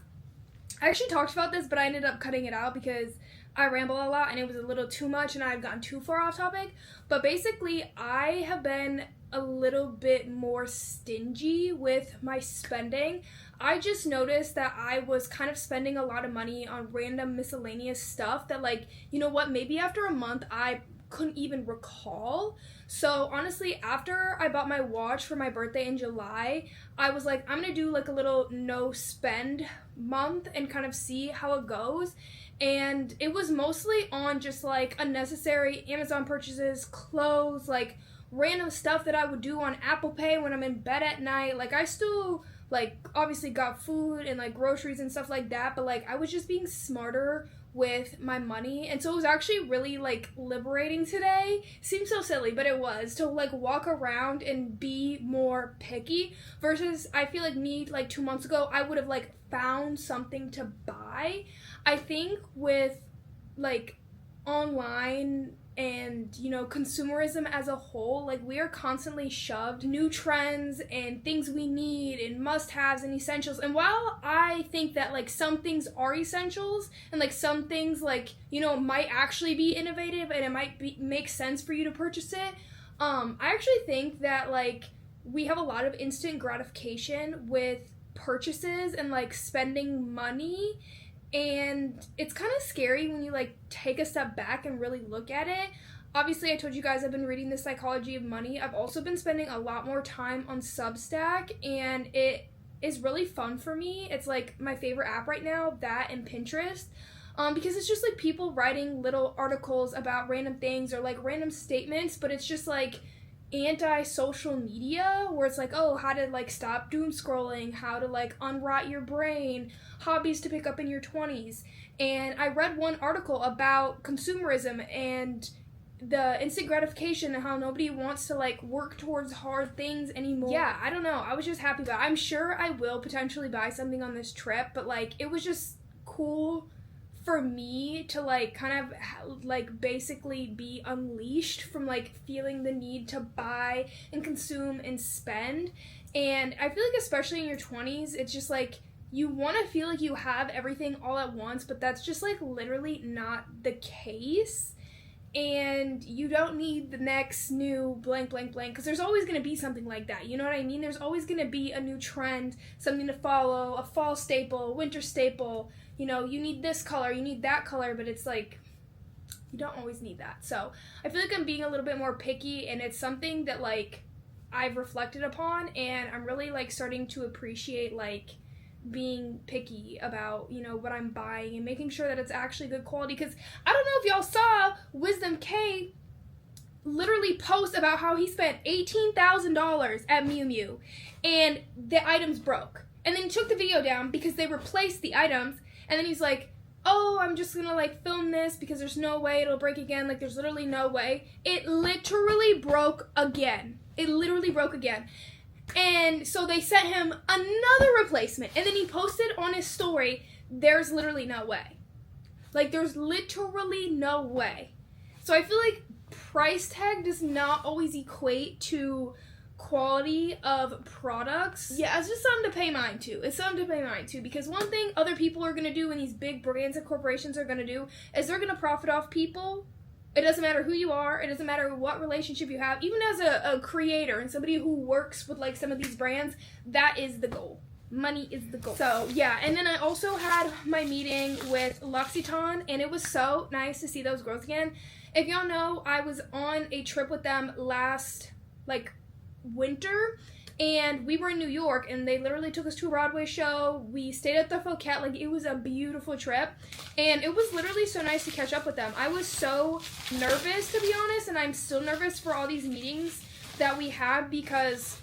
I actually talked about this, but I ended up cutting it out because I ramble a lot and it was a little too much and I've gotten too far off topic. But basically, I have been a little bit more stingy with my spending. I just noticed that I was kind of spending a lot of money on random miscellaneous stuff that, like, you know what, maybe after a month I couldn't even recall. So honestly, after I bought my watch for my birthday in July, I was like, I'm gonna do like a little no spend month and kind of see how it goes. And it was mostly on just like unnecessary Amazon purchases, clothes, like random stuff that I would do on Apple Pay when I'm in bed at night. Like, I still like obviously got food and like groceries and stuff like that, but like I was just being smarter with my money. And so it was actually really like liberating today. Seems so silly, but it was, to like walk around and be more picky versus I feel like me like 2 months ago, I would have like found something to buy. I think with like online and, you know, consumerism as a whole, like we are constantly shoved new trends and things we need and must-haves and essentials. And while I think that like some things are essentials and like some things like, you know, might actually be innovative and it might make sense for you to purchase it, I actually think that like we have a lot of instant gratification with purchases and like spending money. And it's kind of scary when you like take a step back and really look at it. Obviously, I told you guys I've been reading The Psychology of Money. I've also been spending a lot more time on Substack, and it is really fun for me. It's like my favorite app right now, that and Pinterest, because it's just like people writing little articles about random things or like random statements, but it's just like anti-social media where it's like, oh, how to like stop doom scrolling, how to like unrot your brain, hobbies to pick up in your 20s. And I read one article about consumerism and the instant gratification and how nobody wants to like work towards hard things anymore. Yeah, I don't know, I was just happy about it. I'm sure I will potentially buy something on this trip, but like it was just cool for me to like kind of like basically be unleashed from like feeling the need to buy and consume and spend. And I feel like especially in your 20s, it's just like you want to feel like you have everything all at once, but that's just like literally not the case. And you don't need the next new blank blank blank, because there's always going to be something like that, you know what I mean? There's always going to be a new trend, something to follow, a fall staple, winter staple. You know, you need this color, you need that color, but it's like, you don't always need that. So I feel like I'm being a little bit more picky, and it's something that like I've reflected upon, and I'm really like starting to appreciate like being picky about, you know, what I'm buying and making sure that it's actually good quality. Because I don't know if y'all saw Wisdom K literally post about how he spent $18,000 at Miu Miu and the items broke. And then he took the video down because they replaced the items. And then he's like, oh, I'm just gonna like film this because there's no way it'll break again. Like, there's literally no way. It literally broke again. It literally broke again. And so they sent him another replacement. And then he posted on his story there's literally no way. Like, there's literally no way. So I feel like price tag does not always equate to quality of products. Yeah, it's just something to pay mind to. It's something to pay mind to, because one thing other people are going to do and these big brands and corporations are going to do is they're going to profit off people. It doesn't matter who you are. It doesn't matter what relationship you have. Even as a creator and somebody who works with like some of these brands, that is the goal. Money is the goal. So yeah, and then I also had my meeting with Lexie, and it was so nice to see those girls again. If y'all know, I was on a trip with them last like winter, and we were in New York, and they literally took us to a Broadway show. We stayed at the Phuket. Like, it was a beautiful trip, and it was literally so nice to catch up with them. I was so nervous, to be honest, and I'm still nervous for all these meetings that we have, because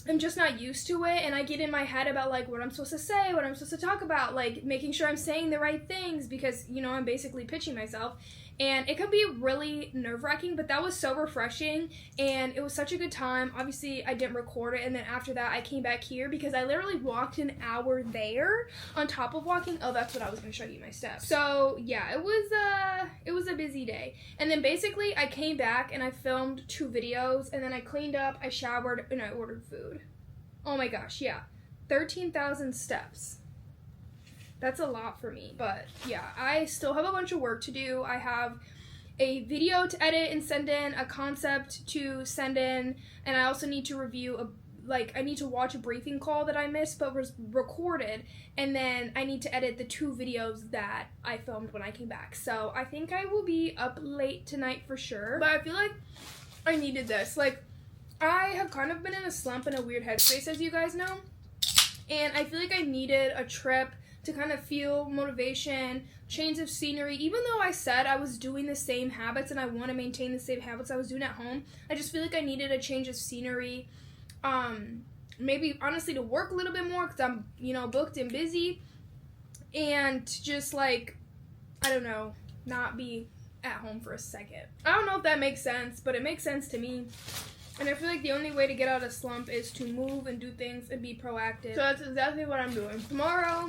I'm just not used to it, and I get in my head about like what I'm supposed to say, what I'm supposed to talk about, like making sure I'm saying the right things, because, you know, I'm basically pitching myself. And it could be really nerve-wracking, but that was so refreshing, and it was such a good time. Obviously, I didn't record it, and then after that, I came back here because I literally walked an hour there on top of walking. Oh, that's what I was going to show you, my steps. So, yeah, it was a busy day. And then basically, I came back, and I filmed 2 videos, and then I cleaned up, I showered, and I ordered food. Oh my gosh, yeah. 13,000 steps. That's a lot for me, but yeah, I still have a bunch of work to do. I have a video to edit and send in, a concept to send in, and I also need to review I need to watch a briefing call that I missed but was recorded, and then I need to edit the 2 videos that I filmed when I came back. So I think I will be up late tonight for sure, but I feel like I needed this. Like, I have kind of been in a slump and a weird headspace, as you guys know, and I feel like I needed a trip to kind of feel motivation, change of scenery. Even though I said I was doing the same habits and I want to maintain the same habits I was doing at home, I just feel like I needed a change of scenery. Maybe honestly to work a little bit more, because I'm, you know, booked and busy, and just like, I don't know, not be at home for a second. I don't know if that makes sense, but it makes sense to me. And I feel like the only way to get out of slump is to move and do things and be proactive. So that's exactly what I'm doing. Tomorrow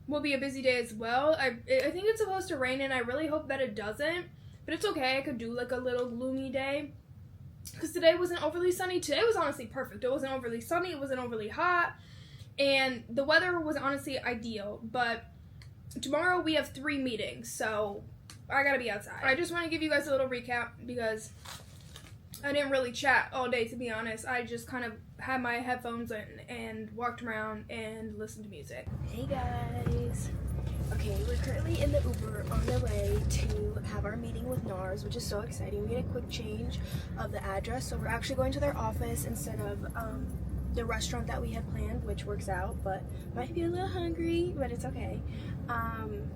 will be a busy day as well. I think it's supposed to rain, and I really hope that it doesn't, but it's okay. I could do like a little gloomy day, because today wasn't overly sunny. Today was honestly perfect. It wasn't overly sunny, it wasn't overly hot, and the weather was honestly ideal. But tomorrow we have 3 meetings, so I gotta be outside. I just want to give you guys a little recap, because I didn't really chat all day, to be honest. I just kind of had my headphones in and walked around and listened to music. Hey guys. Okay, we're currently in the Uber on the way to have our meeting with NARS, which is so exciting. We had a quick change of the address, so we're actually going to their office instead of the restaurant that we had planned, which works out, but might be a little hungry, but it's okay. I'm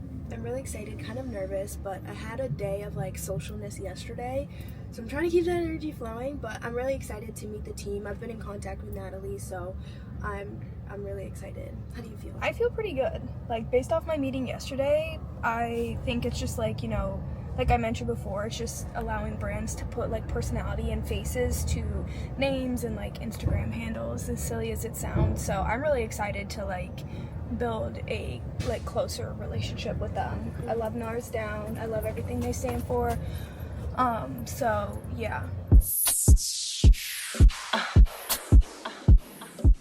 really excited, kind of nervous, but I had a day of like socialness yesterday, so I'm trying to keep that energy flowing, but I'm really excited to meet the team. I've been in contact with Natalie, so I'm really excited. How do you feel? I feel pretty good. Like, based off my meeting yesterday, I think it's just like, you know, like I mentioned before, it's just allowing brands to put like personality and faces to names and like Instagram handles, as silly as it sounds. So I'm really excited to like build a like closer relationship with them. I love NARS Down. I love everything they stand for. So yeah.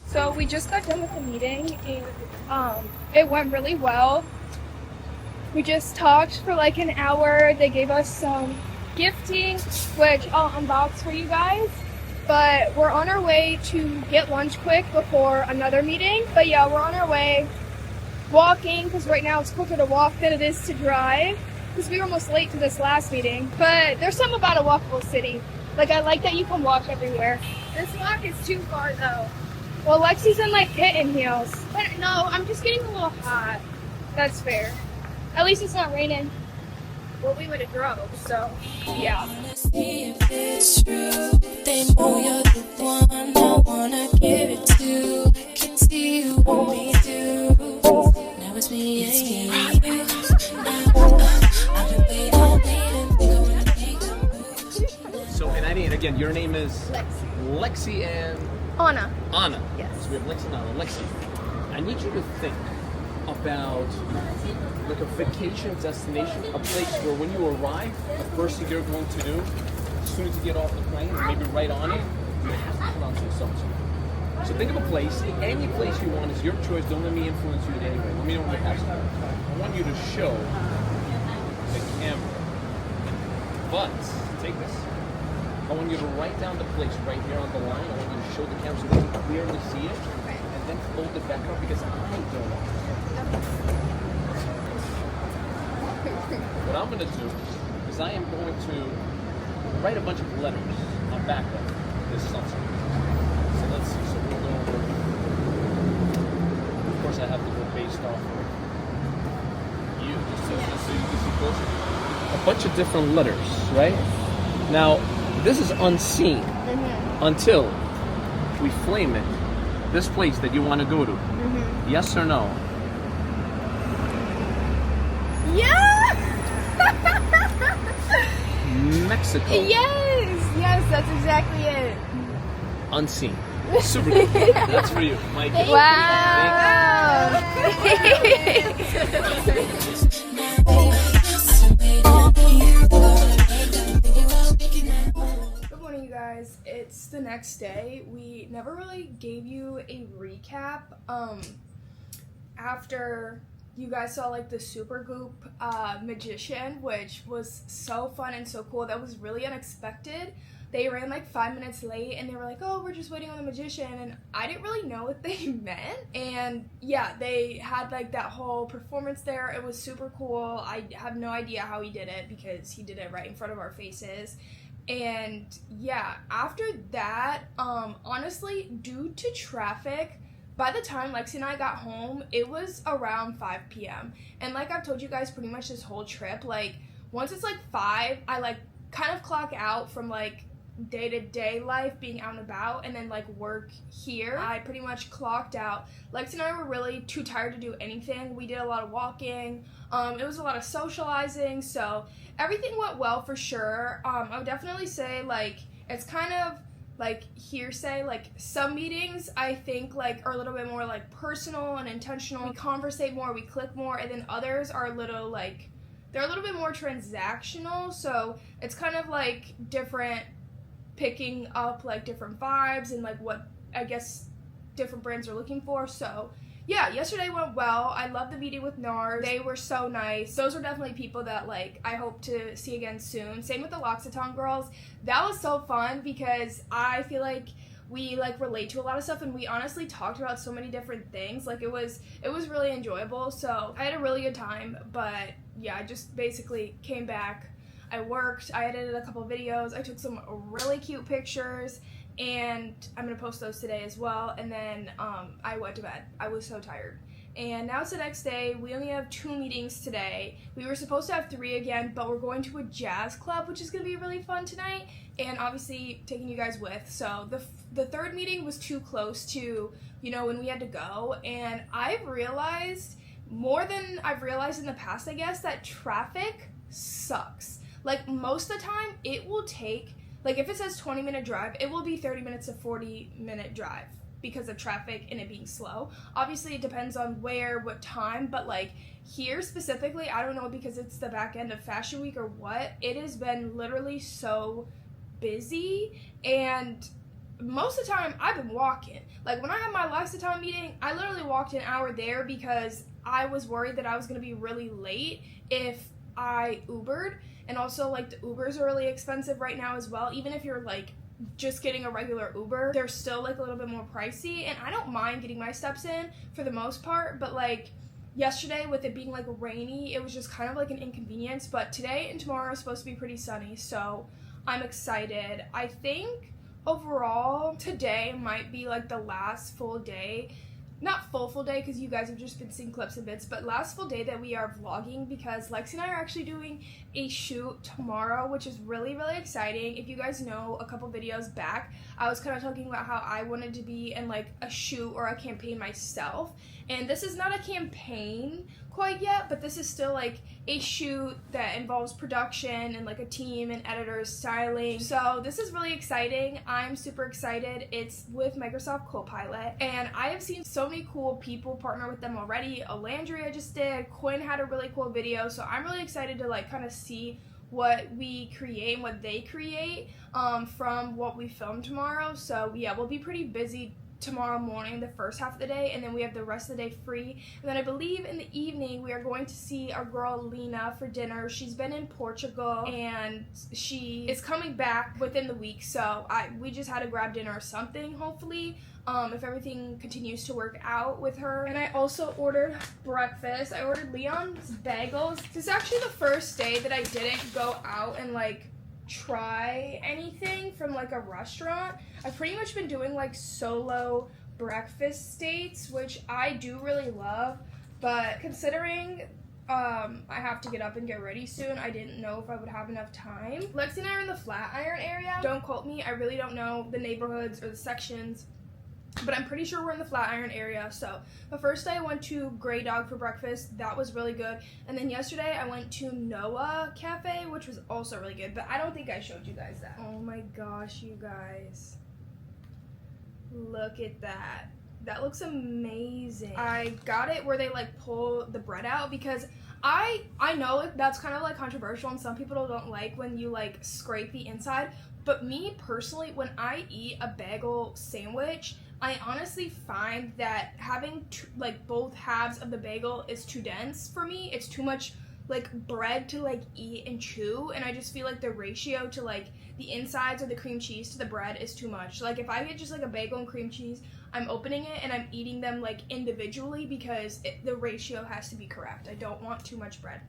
So we just got done with the meeting, and it went really well. We just talked for like an hour. They gave us some gifting, which I'll unbox for you guys. But we're on our way to get lunch quick before another meeting. But yeah, we're on our way walking, because right now it's quicker to walk than it is to drive, because we were almost late to this last meeting. But there's something about a walkable city. Like, I like that you can walk everywhere. This walk is too far though. Well, Lexie's in like kitten heels. But no, I'm just getting a little hot. That's fair. At least it's not raining. Well, we would have drove, so yeah. If it's true, they know you're the one I wanna give it to. Can see you want me to. Now it's me and you. I've been waiting. So, and I mean, again, your name is Lexie. Lexie and Anna. Anna. Yes. So we have Lexie and Anna. Lexie, I need you to think about like a vacation destination, a place where when you arrive, the first thing you're going to do, as soon as you get off the plane, or maybe right on it, you have to put on some sunscreen. So think of a place, any place you want is your choice. Don't let me influence you in any way. Let me know when you have something. I want you to show the camera. But, take this. I want you to write down the place right here on the line. I want you to show the camera so they can clearly see it. And then fold it back up because I don't want it. What I'm going to do is I am going to write a bunch of letters on back of this sunset. So let's see. So we'll go over. Of course, I have to go based off of you, just so you can see closer. A bunch of different letters, right? Now, this is unseen until we flame it. This place that you want to go to. Yes or no? Yeah! Mexico. Yes, that's exactly it. Unseen. Supergoop. That's for you, Mikey. Wow! Good morning, you guys. It's the next day. We never really gave you a recap after you guys saw like the Supergoop Magician, which was so fun and so cool. That was really unexpected. They ran like 5 minutes late and they were like, oh, we're just waiting on the magician, and I didn't really know what they meant. And yeah, they had like that whole performance there. It was super cool. I have no idea how he did it because he did it right in front of our faces. And yeah, after that, honestly, due to traffic, by the time Lexie and I got home, it was around 5 p.m. And like I've told you guys pretty much this whole trip, like once it's like 5, I like kind of clock out from like day-to-day life, being out and about, and then like work here. I pretty much clocked out. Lexie and I were really too tired to do anything. We did a lot of walking. It was a lot of socializing, so everything went well for sure. I would definitely say like it's kind of like hearsay, like some meetings I think like are a little bit more like personal and intentional. We conversate more, we click more, and then others are a little like, they're a little bit more transactional, so it's kind of like different, picking up like different vibes and like what I guess different brands are looking for. So yeah, yesterday went well. I loved the meeting with NARS. They were so nice. Those are definitely people that like I hope to see again soon. Same with the L'Occitane girls. That was so fun because I feel like we like relate to a lot of stuff, and we honestly talked about so many different things. Like it was really enjoyable. So I had a really good time. But yeah, I just basically came back. I worked, I edited a couple videos, I took some really cute pictures, and I'm gonna post those today as well. And then I went to bed. I was so tired. And now it's the next day. We only have 2 meetings today. We were supposed to have 3 again, but we're going to a jazz club, which is gonna be really fun tonight, and obviously taking you guys with. So the 3rd meeting was too close to, you know, when we had to go, and I've realized more than I've realized in the past, I guess, that traffic sucks. Like most of the time it will take, like if it says 20-minute drive, it will be 30 minutes to 40-minute drive because of traffic and it being slow. Obviously it depends on where, what time, but like here specifically, I don't know, because it's the back end of Fashion Week or what, it has been literally so busy. And most of the time I've been walking. Like when I had my L'Occitane meeting, I literally walked an hour there because I was worried that I was going to be really late if I Ubered. And also like the Ubers are really expensive right now as well. Even if you're like just getting a regular Uber, they're still like a little bit more pricey, and I don't mind getting my steps in for the most part, but like yesterday with it being like rainy, it was just kind of like an inconvenience. But today and tomorrow are supposed to be pretty sunny, so I'm excited. I think overall today might be like the last full day, not full day because you guys have just been seeing clips and bits, but last full day that we are vlogging, because Lexie and I are actually doing a shoot tomorrow, which is really, really exciting. If you guys know, a couple videos back, I was kind of talking about how I wanted to be in like a shoot or a campaign myself, and this is not a campaign quite yet, but this is still like a shoot that involves production and like a team and editors, styling. So this is really exciting. I'm super excited. It's with Microsoft Copilot, and I have seen so many cool people partner with them already. Alandria just did. Quinn had a really cool video, so I'm really excited to like kind of see what we create and what they create from what we film tomorrow. So yeah, we'll be pretty busy tomorrow morning, the first half of the day, and then we have the rest of the day free. And then I believe in the evening we are going to see our girl Lena for dinner. She's been in Portugal and she is coming back within the week, so we just had to grab dinner or something, hopefully, if everything continues to work out with her. And I also ordered breakfast. I ordered Leon's bagels. This is actually the first day that I didn't go out and like try anything from like a restaurant. I've pretty much been doing like solo breakfast dates, which I do really love, but considering I have to get up and get ready soon, I didn't know if I would have enough time. Lexie and I are in the Flatiron area. Don't quote me, I really don't know the neighborhoods or the sections, but I'm pretty sure we're in the Flatiron area. So the first day I went to Grey Dog for breakfast. That was really good. And then yesterday I went to Noah Cafe, which was also really good, but I don't think I showed you guys that. Oh my gosh, you guys. Look at that. That looks amazing. I got it where they like pull the bread out, because I know that's kind of like controversial and some people don't like when you like scrape the inside, but me personally, when I eat a bagel sandwich, I honestly find that having like both halves of the bagel is too dense for me. It's too much like bread to like eat and chew, and I just feel like the ratio to like the insides of the cream cheese to the bread is too much. Like if I get just like a bagel and cream cheese, I'm opening it and I'm eating them like individually, because the ratio has to be correct. I don't want too much bread.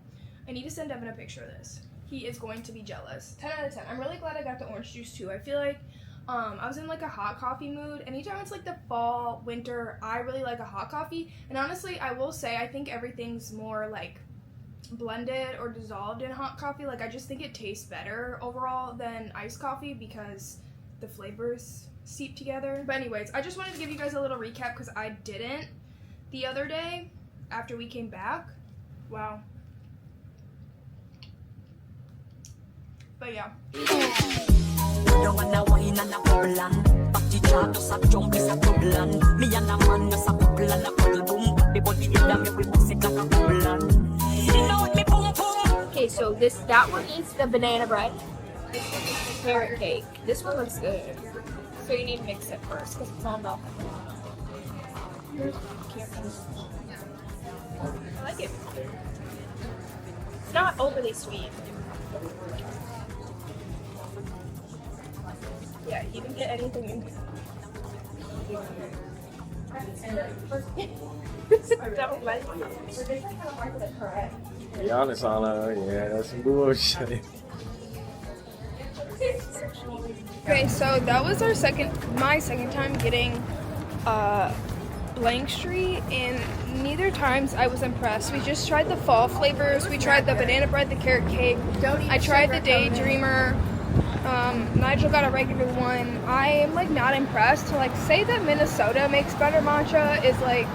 I need to send Devin a picture of this. He is going to be jealous. 10 out of 10. I'm really glad I got the orange juice too. I feel like I was in like a hot coffee mood. Anytime it's like the fall, winter, I really like a hot coffee. And honestly, I will say I think everything's more like blended or dissolved in hot coffee. Like I just think it tastes better overall than iced coffee because the flavors seep together. But anyways, I just wanted to give you guys a little recap because I didn't the other day after we came back. Wow. But yeah. Okay, so that one is the banana bread. This one is the carrot cake. This one looks good. So you need to mix it first because it's all milk. I like it. It's not overly sweet. Yeah, you can get anything in here. Be honest, Anna. Yeah, that's some bullshit. Okay, so that was my second time getting Blank Street, and neither times I was impressed. We just tried the fall flavors. We tried the banana bread, the carrot cake. I tried the Daydreamer. Nigel got a regular one. I am like not impressed. To like say that Minnesota makes better matcha is like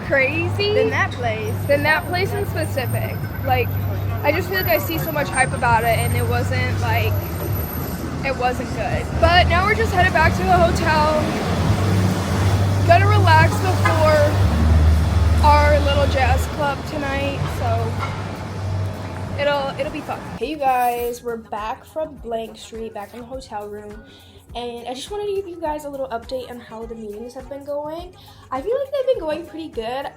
crazy. Than that place in specific. Like I just feel like I see so much hype about it and it wasn't good. But now we're just headed back to the hotel. Gonna relax before our little jazz club tonight, so it'll be fun. Hey you guys, we're back from Blank Street, back in the hotel room, and I just wanted to give you guys a little update on how the meetings have been going. I feel like they've been going pretty good.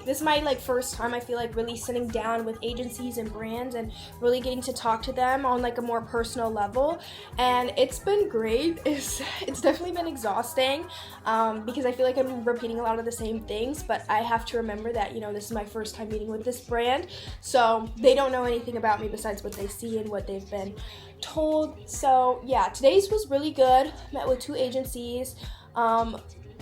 This is my like first time I feel like really sitting down with agencies and brands and really getting to talk to them on like a more personal level, and it's been great. It's definitely been exhausting because I feel like I'm repeating a lot of the same things, but I have to remember that, you know, this is my first time meeting with this brand, so they don't know anything about me besides what they see and what they've been told. So yeah, today's was really good. Met with 2 agencies.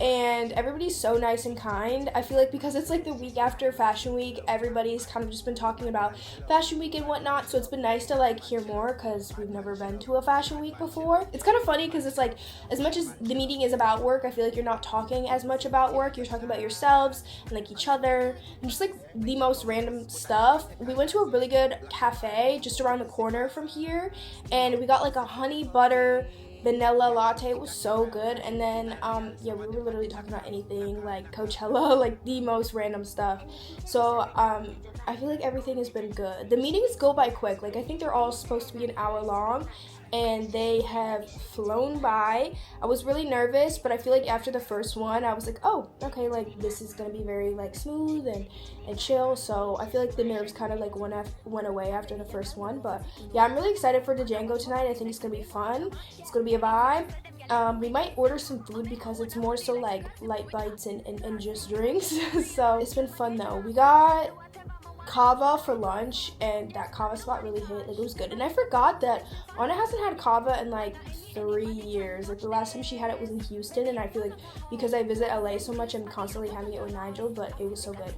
and everybody's so nice and kind. I feel like because it's like the week after Fashion Week, everybody's kind of just been talking about Fashion Week and whatnot, so it's been nice to like hear more because we've never been to a Fashion Week before. It's kind of funny because it's like, as much as the meeting is about work, I feel like you're not talking as much about work. You're talking about yourselves and like each other and just like the most random stuff. We went to a really good cafe just around the corner from here, and we got like a honey butter vanilla latte. It was so good. And then yeah, we were literally talking about anything, like Coachella, like the most random stuff. So I feel like everything has been good. The meetings go by quick. Like I think they're all supposed to be an hour long, and they have flown by. I was really nervous, but I feel like after the first one, I was like, oh, okay, like this is gonna be very like smooth and chill. So I feel like the nerves kind of like went away after the first one. But yeah, I'm really excited for the Django tonight. I think it's gonna be fun. It's gonna be a vibe. We might order some food because it's more so like light bites and just drinks. So it's been fun though. We got kava for lunch, and that kava spot really hit. Like it was good. And I forgot that Anna hasn't had kava in like 3 years. Like the last time she had it was in Houston, and I feel like because I visit LA so much, I'm constantly having it with Nigel, but it was so good.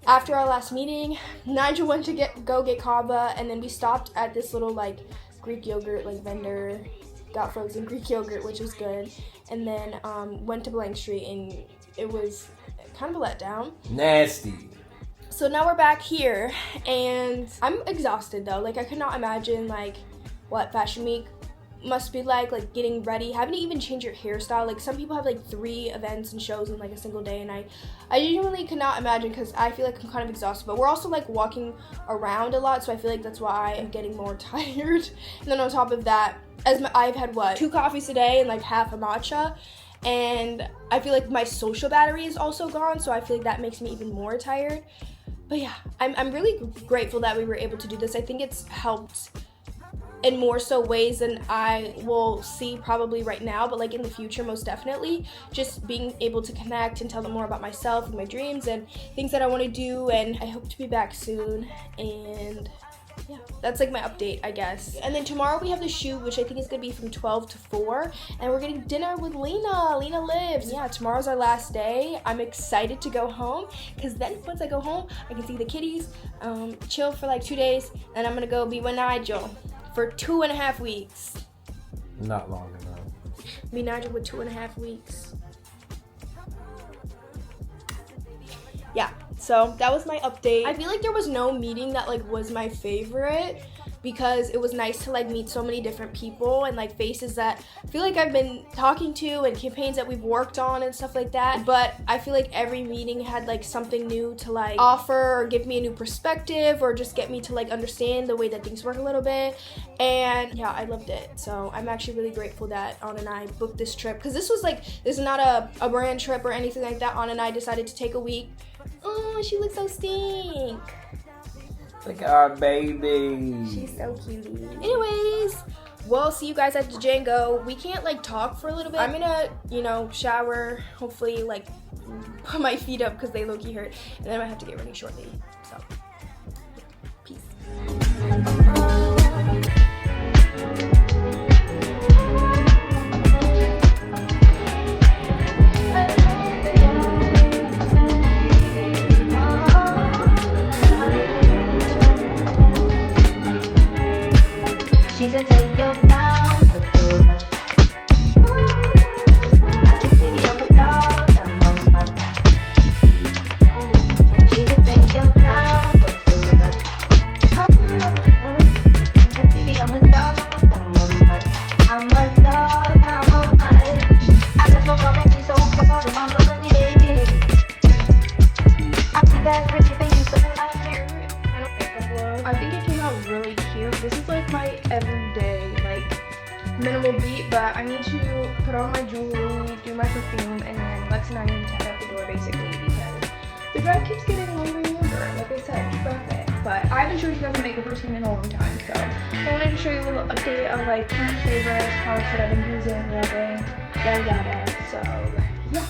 After our last meeting, Nigel went to go get kava, and then we stopped at this little like Greek yogurt like vendor, got frozen Greek yogurt, which was good, and then went to Blank Street, and it was kind of a letdown. Nasty. So now we're back here, and I'm exhausted though. Like I could not imagine like what Fashion Week must be like getting ready, having to even change your hairstyle. Like some people have like 3 events and shows in like a single day, and I genuinely could not imagine because I feel like I'm kind of exhausted. But we're also like walking around a lot, so I feel like that's why I'm getting more tired. And then on top of that, I've had 2 coffees a day and like half a matcha, and I feel like my social battery is also gone, so I feel like that makes me even more tired. But yeah, I'm really grateful that we were able to do this. I think it's helped in more so ways than I will see probably right now, but like in the future, most definitely. Just being able to connect and tell them more about myself and my dreams and things that I want to do, and I hope to be back soon. And yeah, that's like my update, I guess. And then tomorrow we have the shoot, which I think is gonna be from 12 to 4, and we're getting dinner with Lena. Lena lives. Yeah, tomorrow's our last day. I'm excited to go home, because then once I go home, I can see the kitties, chill for like 2 days, and I'm gonna go be with Nigel for 2.5 weeks. Not long enough. Be Nigel with 2.5 weeks. Yeah, so that was my update. I feel like there was no meeting that like was my favorite, because it was nice to like meet so many different people and like faces that I feel like I've been talking to and campaigns that we've worked on and stuff like that. But I feel like every meeting had like something new to like offer or give me a new perspective or just get me to like understand the way that things work a little bit. And yeah, I loved it. So I'm actually really grateful that Anna and I booked this trip, because this is not a brand trip or anything like that. Anna and I decided to take a week. Oh, she looks so stink. Look at our baby. She's so cutie. Anyways, we'll see you guys at the Django. We can't like talk for a little bit. I'm gonna, shower, hopefully like put my feet up because they low-key hurt, and then I might have to get ready shortly. So, peace. She said, take your time, but too much. I can see you on the dog, that most much. She said, take your time, but too much. I can see you on the dog, that most much. I'm a dog, I'm a much. I just woke up and she's so cold, and I'm loving you, baby. I see that pretty thing you so I think it came out really cute. This is like my everyday, like, minimal beat, but I need to put on my jewelry, do my perfume, and then Lexie and I need to head out the door basically because the drive keeps getting longer and longer. Like I said, traffic. But I haven't showed you guys a makeup routine in a long time, so I wanted to show you a little update of like current favorites, products that I've been using, loving, yada yada. So yeah.